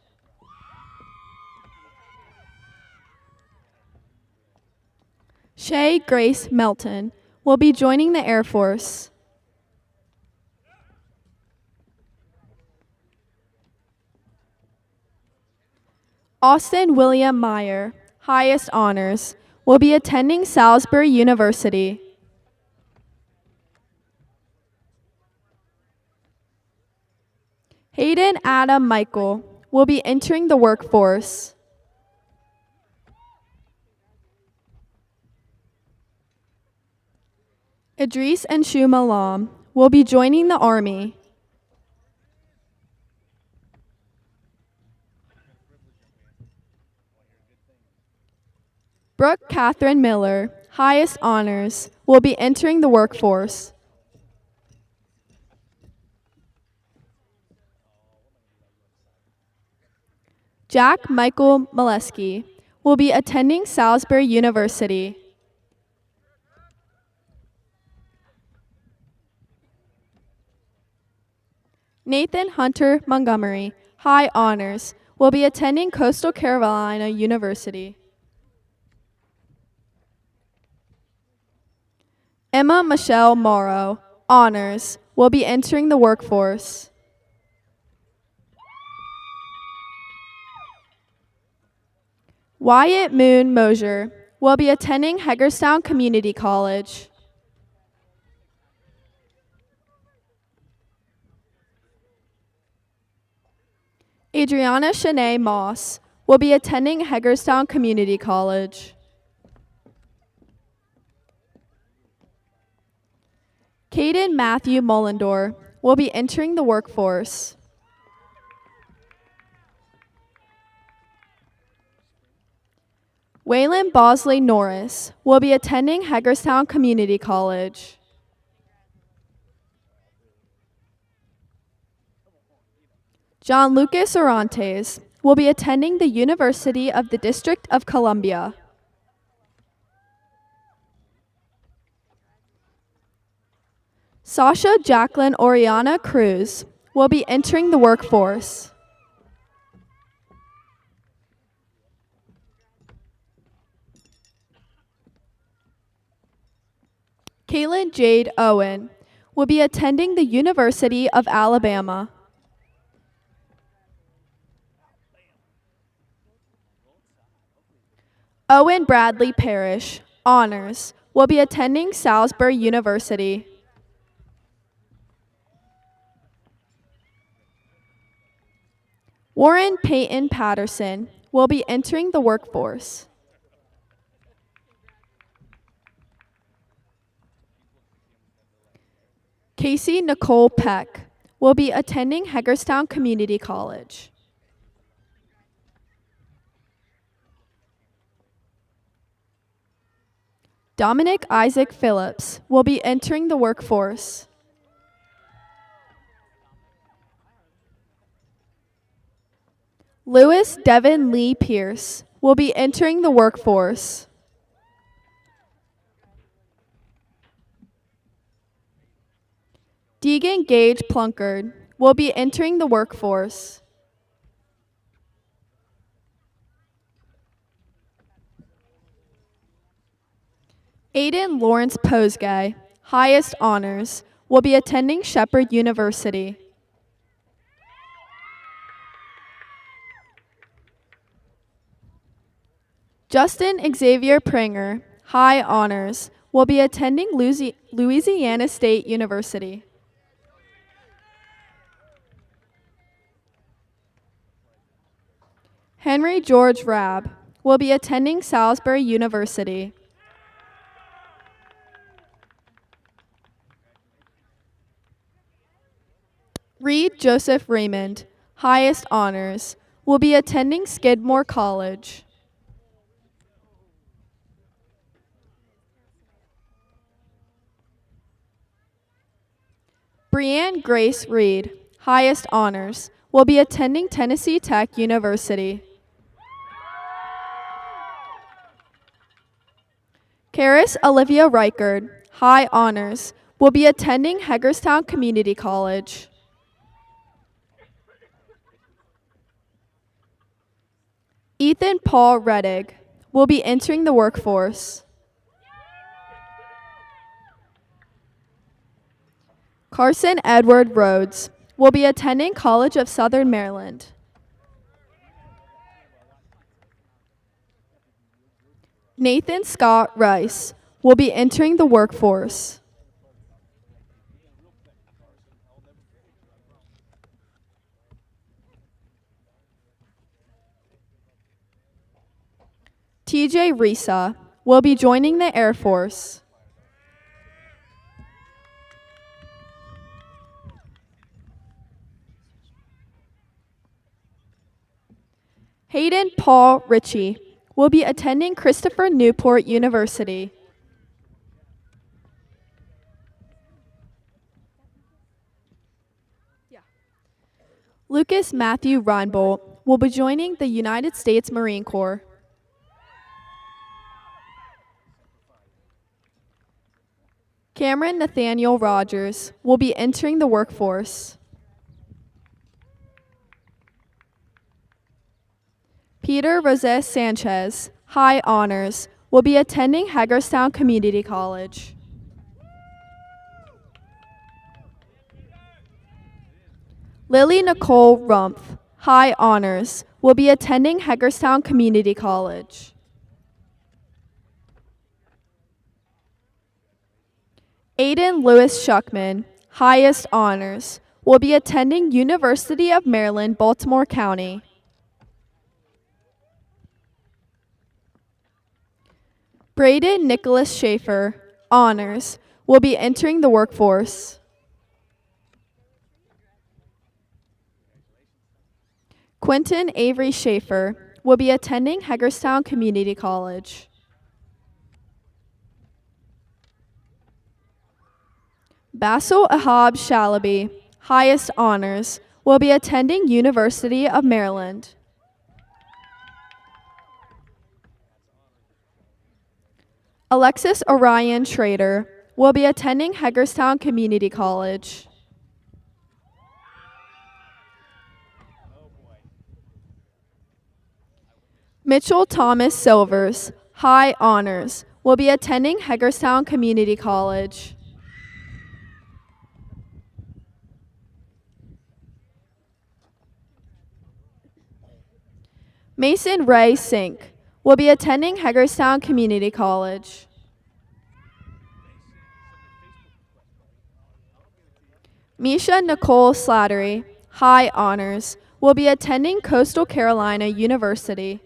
S4: Shay Grace Melton will be joining the Air Force. Austin William Meyer, highest honors, will be attending Salisbury University. Hayden Adam Michael will be entering the workforce. Idris and Shuma Lam will be joining the Army. Brooke Catherine Miller, highest honors, will be entering the workforce. Jack Michael Molesky will be attending Salisbury University. Nathan Hunter Montgomery, high honors, will be attending Coastal Carolina University. Emma Michelle Morrow, honors, will be entering the workforce. Wyatt Moon Mosier will be attending Hagerstown Community College. Adriana Shanae Moss will be attending Hagerstown Community College. Caden Matthew Mullendor will be entering the workforce. Waylon Bosley Norris will be attending Hagerstown Community College. John Lucas Orantes will be attending the University of the District of Columbia. Sasha Jacqueline Oriana Cruz will be entering the workforce. Caitlin Jade Owen will be attending the University of Alabama. Owen Bradley Parrish, honors, will be attending Salisbury University. Warren Peyton Patterson will be entering the workforce. Casey Nicole Peck will be attending Hagerstown Community College. Dominic Isaac Phillips will be entering the workforce. Lewis Devin Lee Pierce will be entering the workforce. Deegan Gage Plunkard will be entering the workforce. Aiden Lawrence Posgay, highest honors, will be attending Shepherd University. Justin Xavier Pranger, high honors, will be attending Louisiana State University. Henry George Rabb will be attending Salisbury University. Reed Joseph Raymond, highest honors, will be attending Skidmore College. Brianne Grace Reed, highest honors, will be attending Tennessee Tech University. Karis Olivia Reichard, high honors, will be attending Hagerstown Community College. Ethan Paul Reddig will be entering the workforce. Carson Edward Rhodes will be attending College of Southern Maryland. Nathan Scott Rice will be entering the workforce. TJ Risa will be joining the Air Force. Hayden Paul Ritchie will be attending Christopher Newport University. Lucas Matthew Reinbold will be joining the United States Marine Corps. Cameron Nathaniel Rogers will be entering the workforce. Peter Rosés Sanchez, high honors, will be attending Hagerstown Community College. Lily Nicole Rumpf, high honors, will be attending Hagerstown Community College. Aiden Lewis Shuckman, highest honors, will be attending University of Maryland, Baltimore County. Braden Nicholas Schaefer, honors, will be entering the workforce. Quentin Avery Schaefer will be attending Hagerstown Community College. Basil Ahab Shalaby, highest honors, will be attending University of Maryland. Alexis Orion Schrader will be attending Hagerstown Community College. Mitchell Thomas Silvers, high honors, will be attending Hagerstown Community College. Mason Ray Sink will be attending Hagerstown Community College. Misha Nicole Slattery, high honors, will be attending Coastal Carolina University.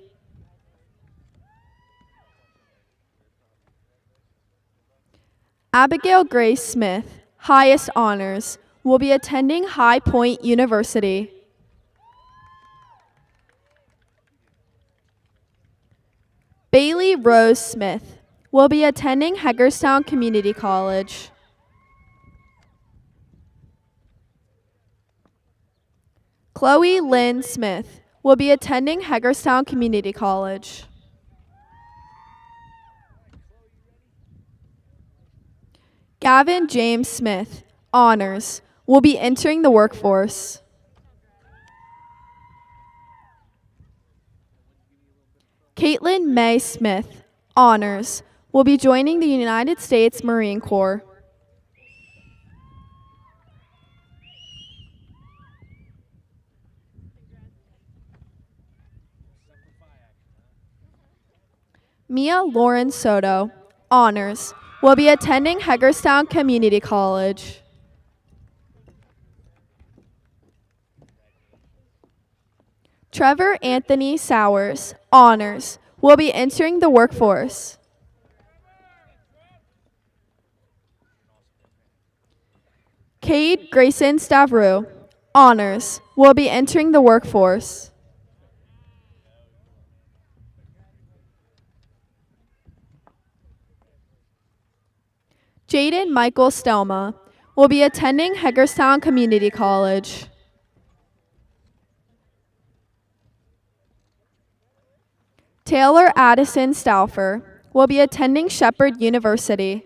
S4: Abigail Grace Smith, highest honors, will be attending High Point University. Bailey Rose Smith will be attending Hagerstown Community College. Chloe Lynn Smith will be attending Hagerstown Community College. Gavin James Smith, honors, will be entering the workforce. Caitlin May Smith, honors, will be joining the United States Marine Corps. Mia Lauren Soto, honors, will be attending Hagerstown Community College. Trevor Anthony Sowers, honors, will be entering the workforce. Cade Grayson Stavru, Honors will be entering the workforce. Jaden Michael Stelma will be attending Hagerstown Community College. Taylor Addison Stauffer will be attending Shepherd University.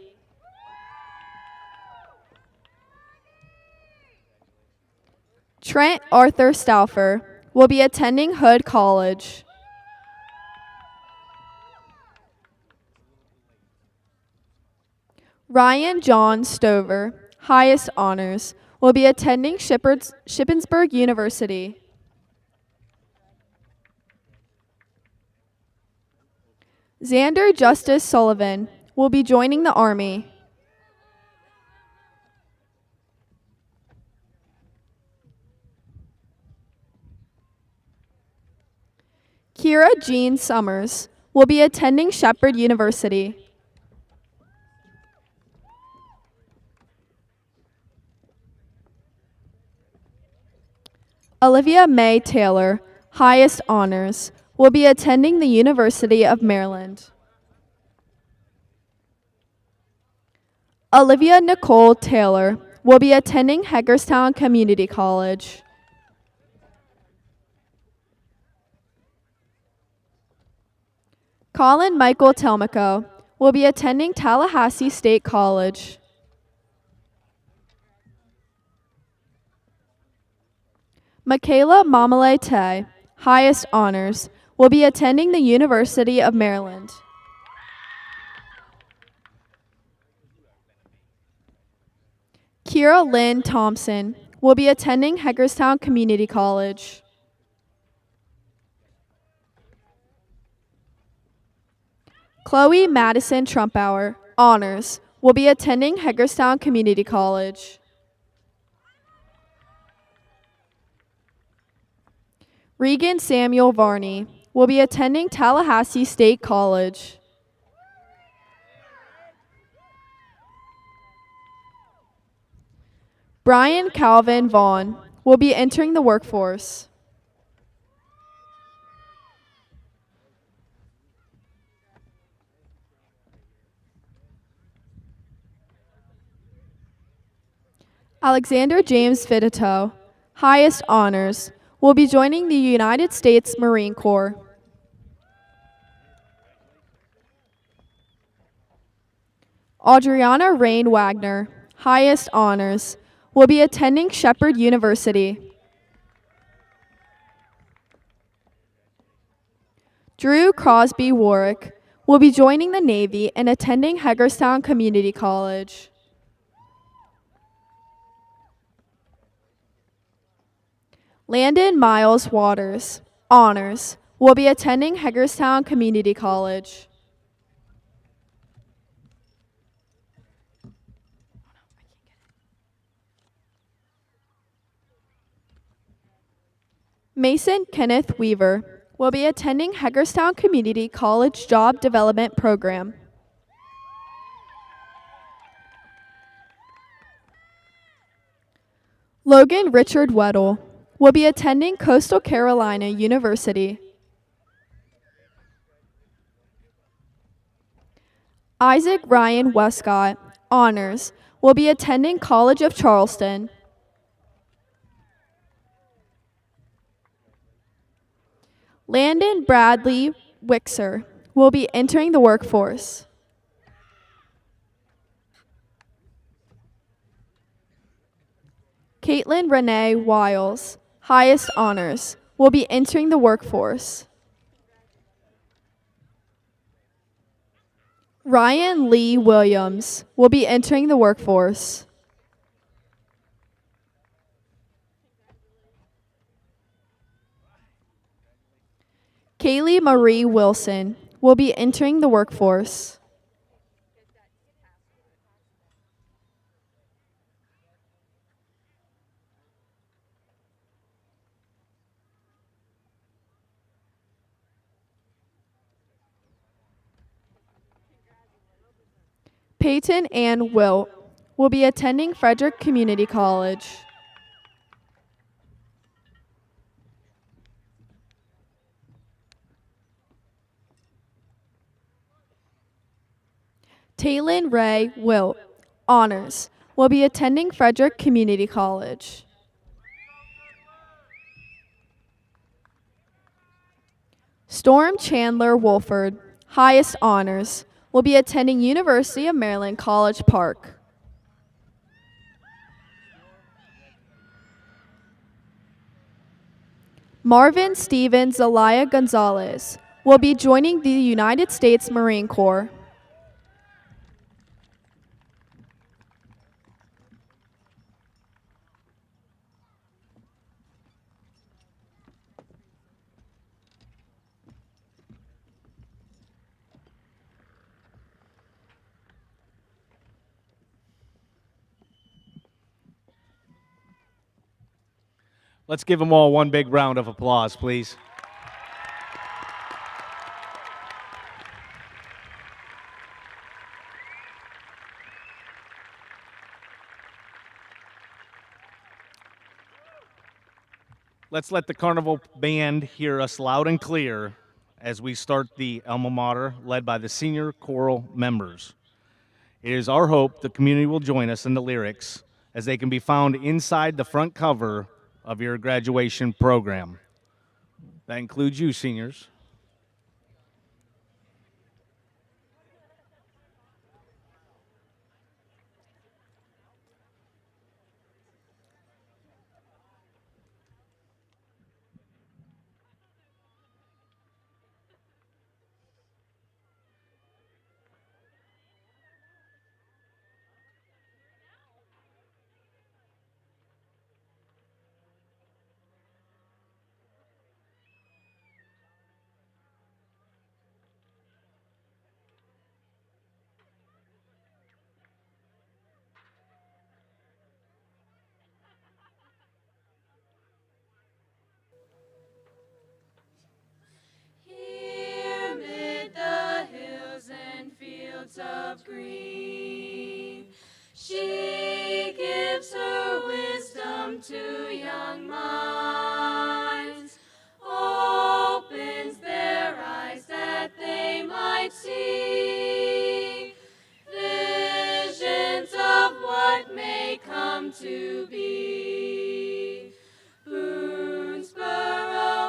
S4: Trent Arthur Stauffer will be attending Hood College. Ryan John Stover, highest honors, will be attending Shippensburg University. Xander Justice Sullivan will be joining the Army. Kira Jean Summers will be attending Shepherd University. Olivia Mae Taylor, highest honors, will be attending the University of Maryland. Olivia Nicole Taylor will be attending Hagerstown Community College. Colin Michael Telmico will be attending Tallahassee State College. Michaela Mamale Tay, highest honors, will be attending the University of Maryland. Kira Lynn Thompson will be attending Hagerstown Community College. Chloe Madison Trumpauer, honors, will be attending Hagerstown Community College. Regan Samuel Varney will be attending Tallahassee State College. Brian Calvin Vaughn will be entering the workforce. Alexander James Fidito, highest honors, will be joining the United States Marine Corps. Adriana Rain Wagner, highest honors, will be attending Shepherd University. Drew Crosby Warwick will be joining the Navy and attending Hagerstown Community College. Landon Miles Waters, honors, will be attending Hagerstown Community College. Mason Kenneth Weaver will be attending Hagerstown Community College Job Development Program. Logan Richard Weddle will be attending Coastal Carolina University. Isaac Ryan Westcott, honors, will be attending College of Charleston. Landon Bradley Wixer will be entering the workforce. Caitlin Renee Wiles, highest honors, will be entering the workforce. Ryan Lee Williams will be entering the workforce. Kaylee Marie Wilson will be entering the workforce. Peyton Ann Wilt will be attending Frederick Community College. Taylin Ray Wilt, honors, will be attending Frederick Community College. Storm Chandler Wolford, highest honors, will be attending University of Maryland College Park. Marvin Steven Zelaya Gonzalez will be joining the United States Marine Corps.
S10: Let's give them all one big round of applause, please. Let's let the Carnival Band hear us loud and clear as we start the Alma Mater led by the senior choral members. It is our hope the community will join us in the lyrics as they can be found inside the front cover of your graduation program. That includes you, seniors.
S5: Here mid the hills and fields of green, she gives her wisdom to young minds, opens their eyes that they might see visions of what may come to be. Boonsboro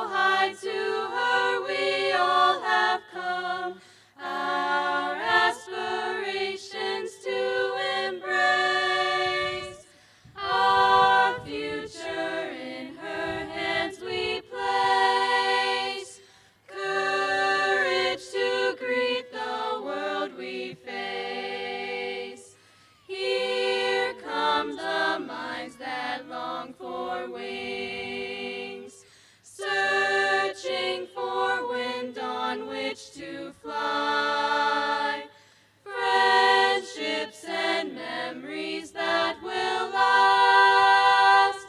S5: High, to her we all have come, our aspirations to embrace. Our future in her hands we place, courage to greet the world we face. Here come the minds that long for wings, searching for wind on which to fly, friendships and memories that will last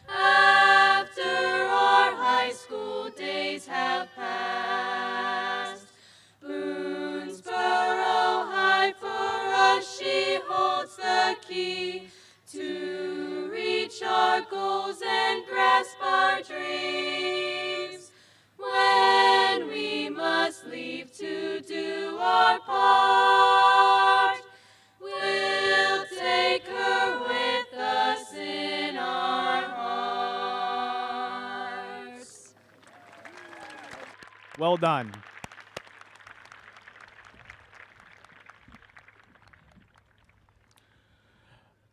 S5: after our high school days have passed. Boonsboro High, for us she holds the key to reach our goals and grasp our dreams. When we must leave to do our part, we'll take her with us in our hearts.
S10: Well done.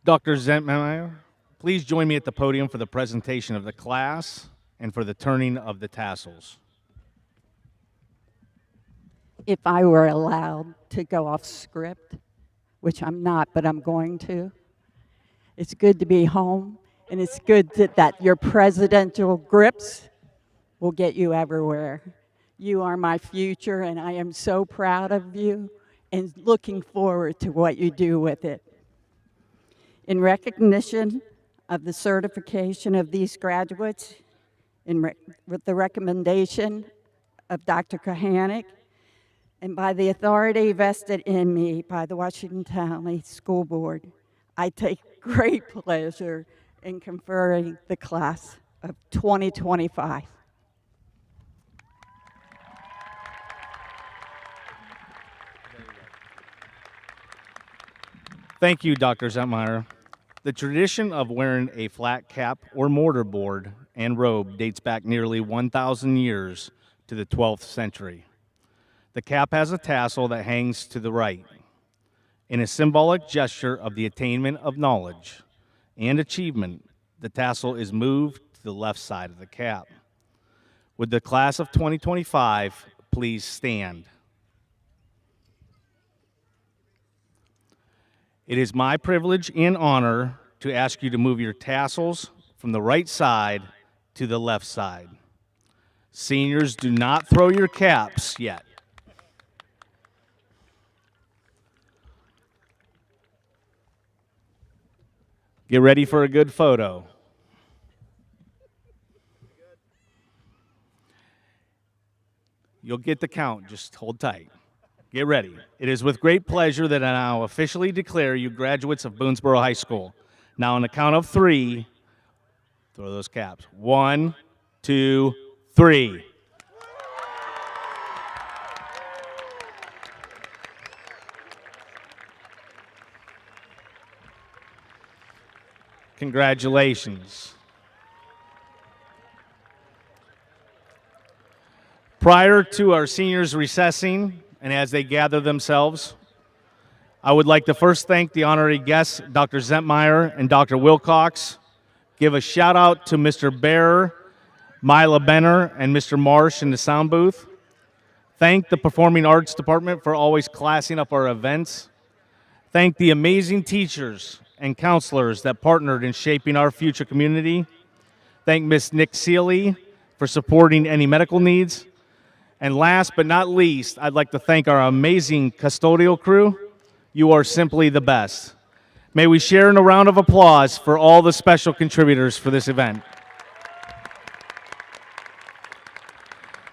S10: Dr. Zentmeyer, please join me at the podium for the presentation of the class and for the turning of the tassels.
S12: If I were allowed to go off script, which I'm not, but I'm going to, it's good to be home, and it's good that your presidential grips will get you everywhere. You are my future, and I am so proud of you and looking forward to what you do with it. In recognition of the certification of these graduates, with the recommendation of Dr. Kohanic, and by the authority vested in me by the Washington County School Board, I take great pleasure in conferring the class of 2025.
S10: Thank you, Dr. Zentmeyer. The tradition of wearing a flat cap or mortarboard and robe dates back nearly 1,000 years to the 12th century. The cap has a tassel that hangs to the right. In a symbolic gesture of the attainment of knowledge and achievement, the tassel is moved to the left side of the cap. Would the class of 2025 please stand? It is my privilege and honor to ask you to move your tassels from the right side to the left side. Seniors, do not throw your caps yet. Get ready for a good photo. You'll get the count, just hold tight. Get ready. It is with great pleasure that I now officially declare you graduates of Boonsboro High School. Now on the count of 3, throw those caps. 1, 2, 3. Congratulations. Prior to our seniors recessing, and as they gather themselves, I would like to first thank the honorary guests, Dr. Zentmeyer and Dr. Wilcox. Give a shout out to Mr. Bear, Mila Benner, and Mr. Marsh in the sound booth. Thank the Performing Arts Department for always classing up our events. Thank the amazing teachers and counselors that partnered in shaping our future community. Thank Ms. Nick Seeley for supporting any medical needs. And last but not least, I'd like to thank our amazing custodial crew. You are simply the best. May we share in a round of applause for all the special contributors for this event.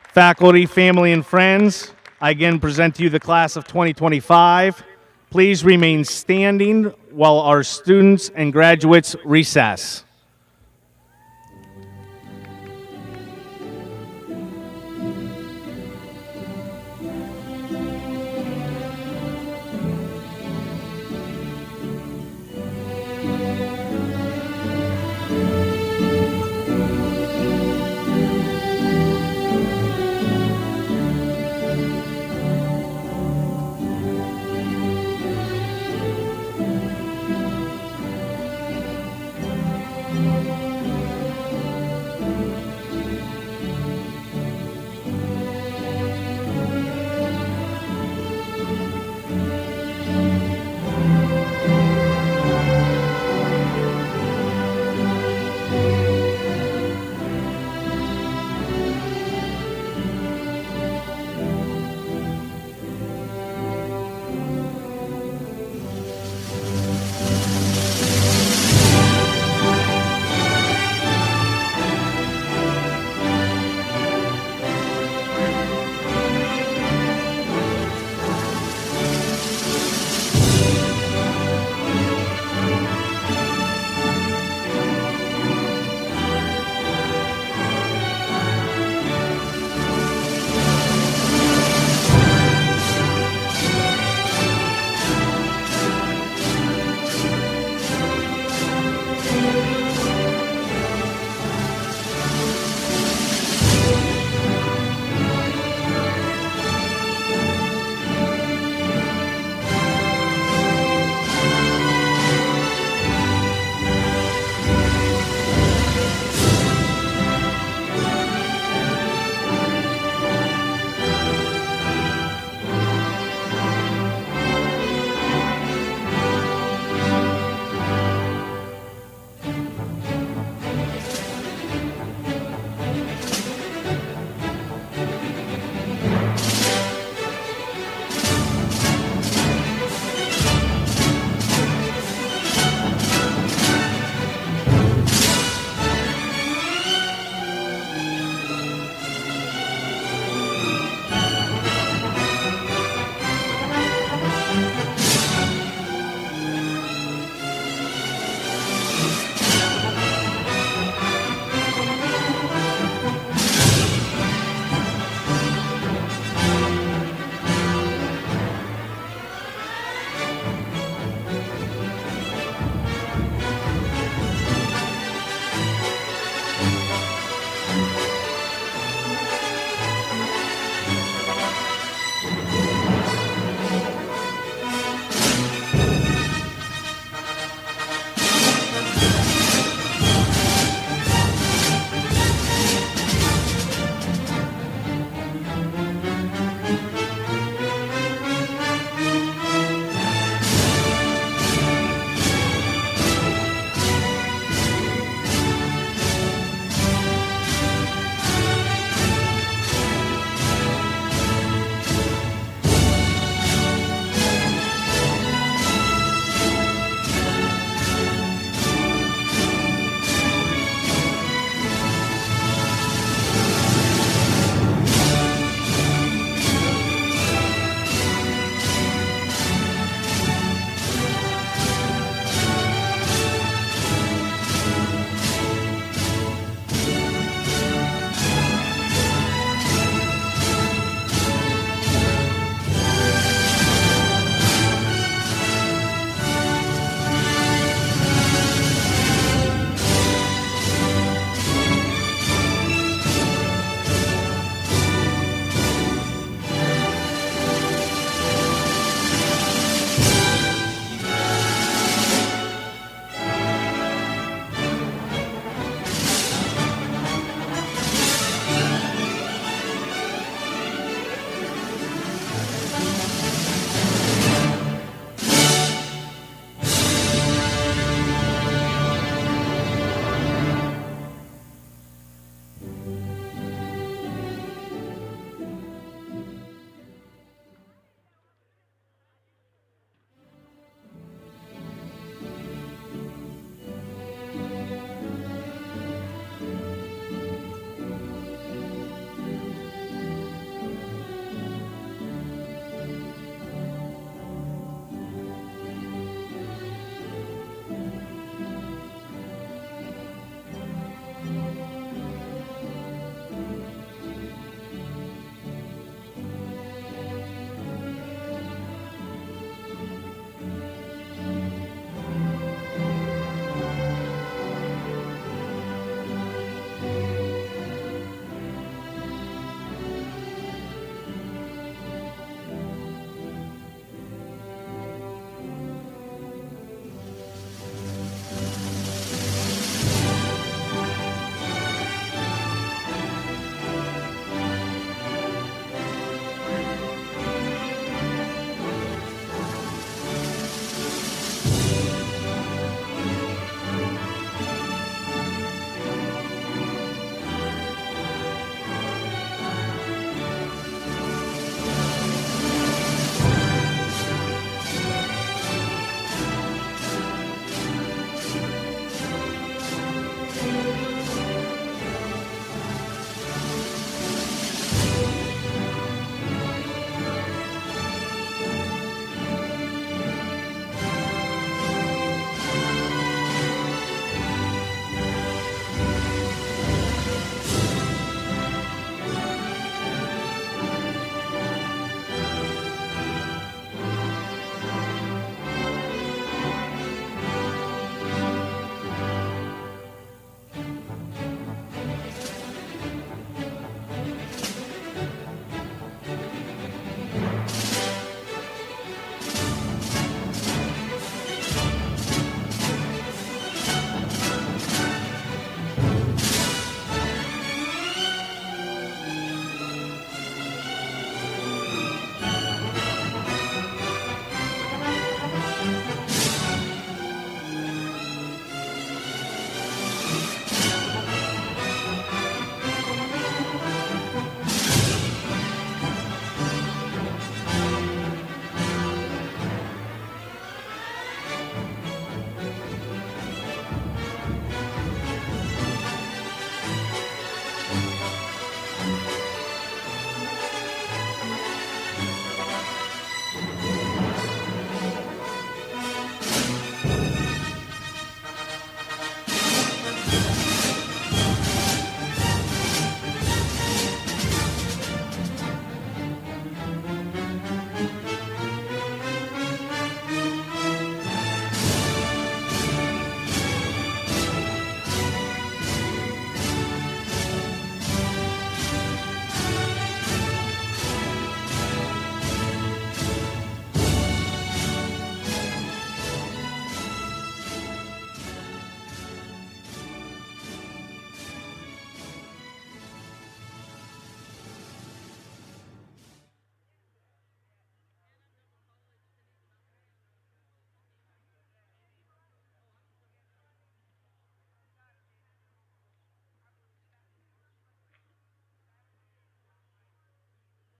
S10: Faculty, family, and friends, I again present to you the class of 2025. Please remain standing while our students and graduates recess.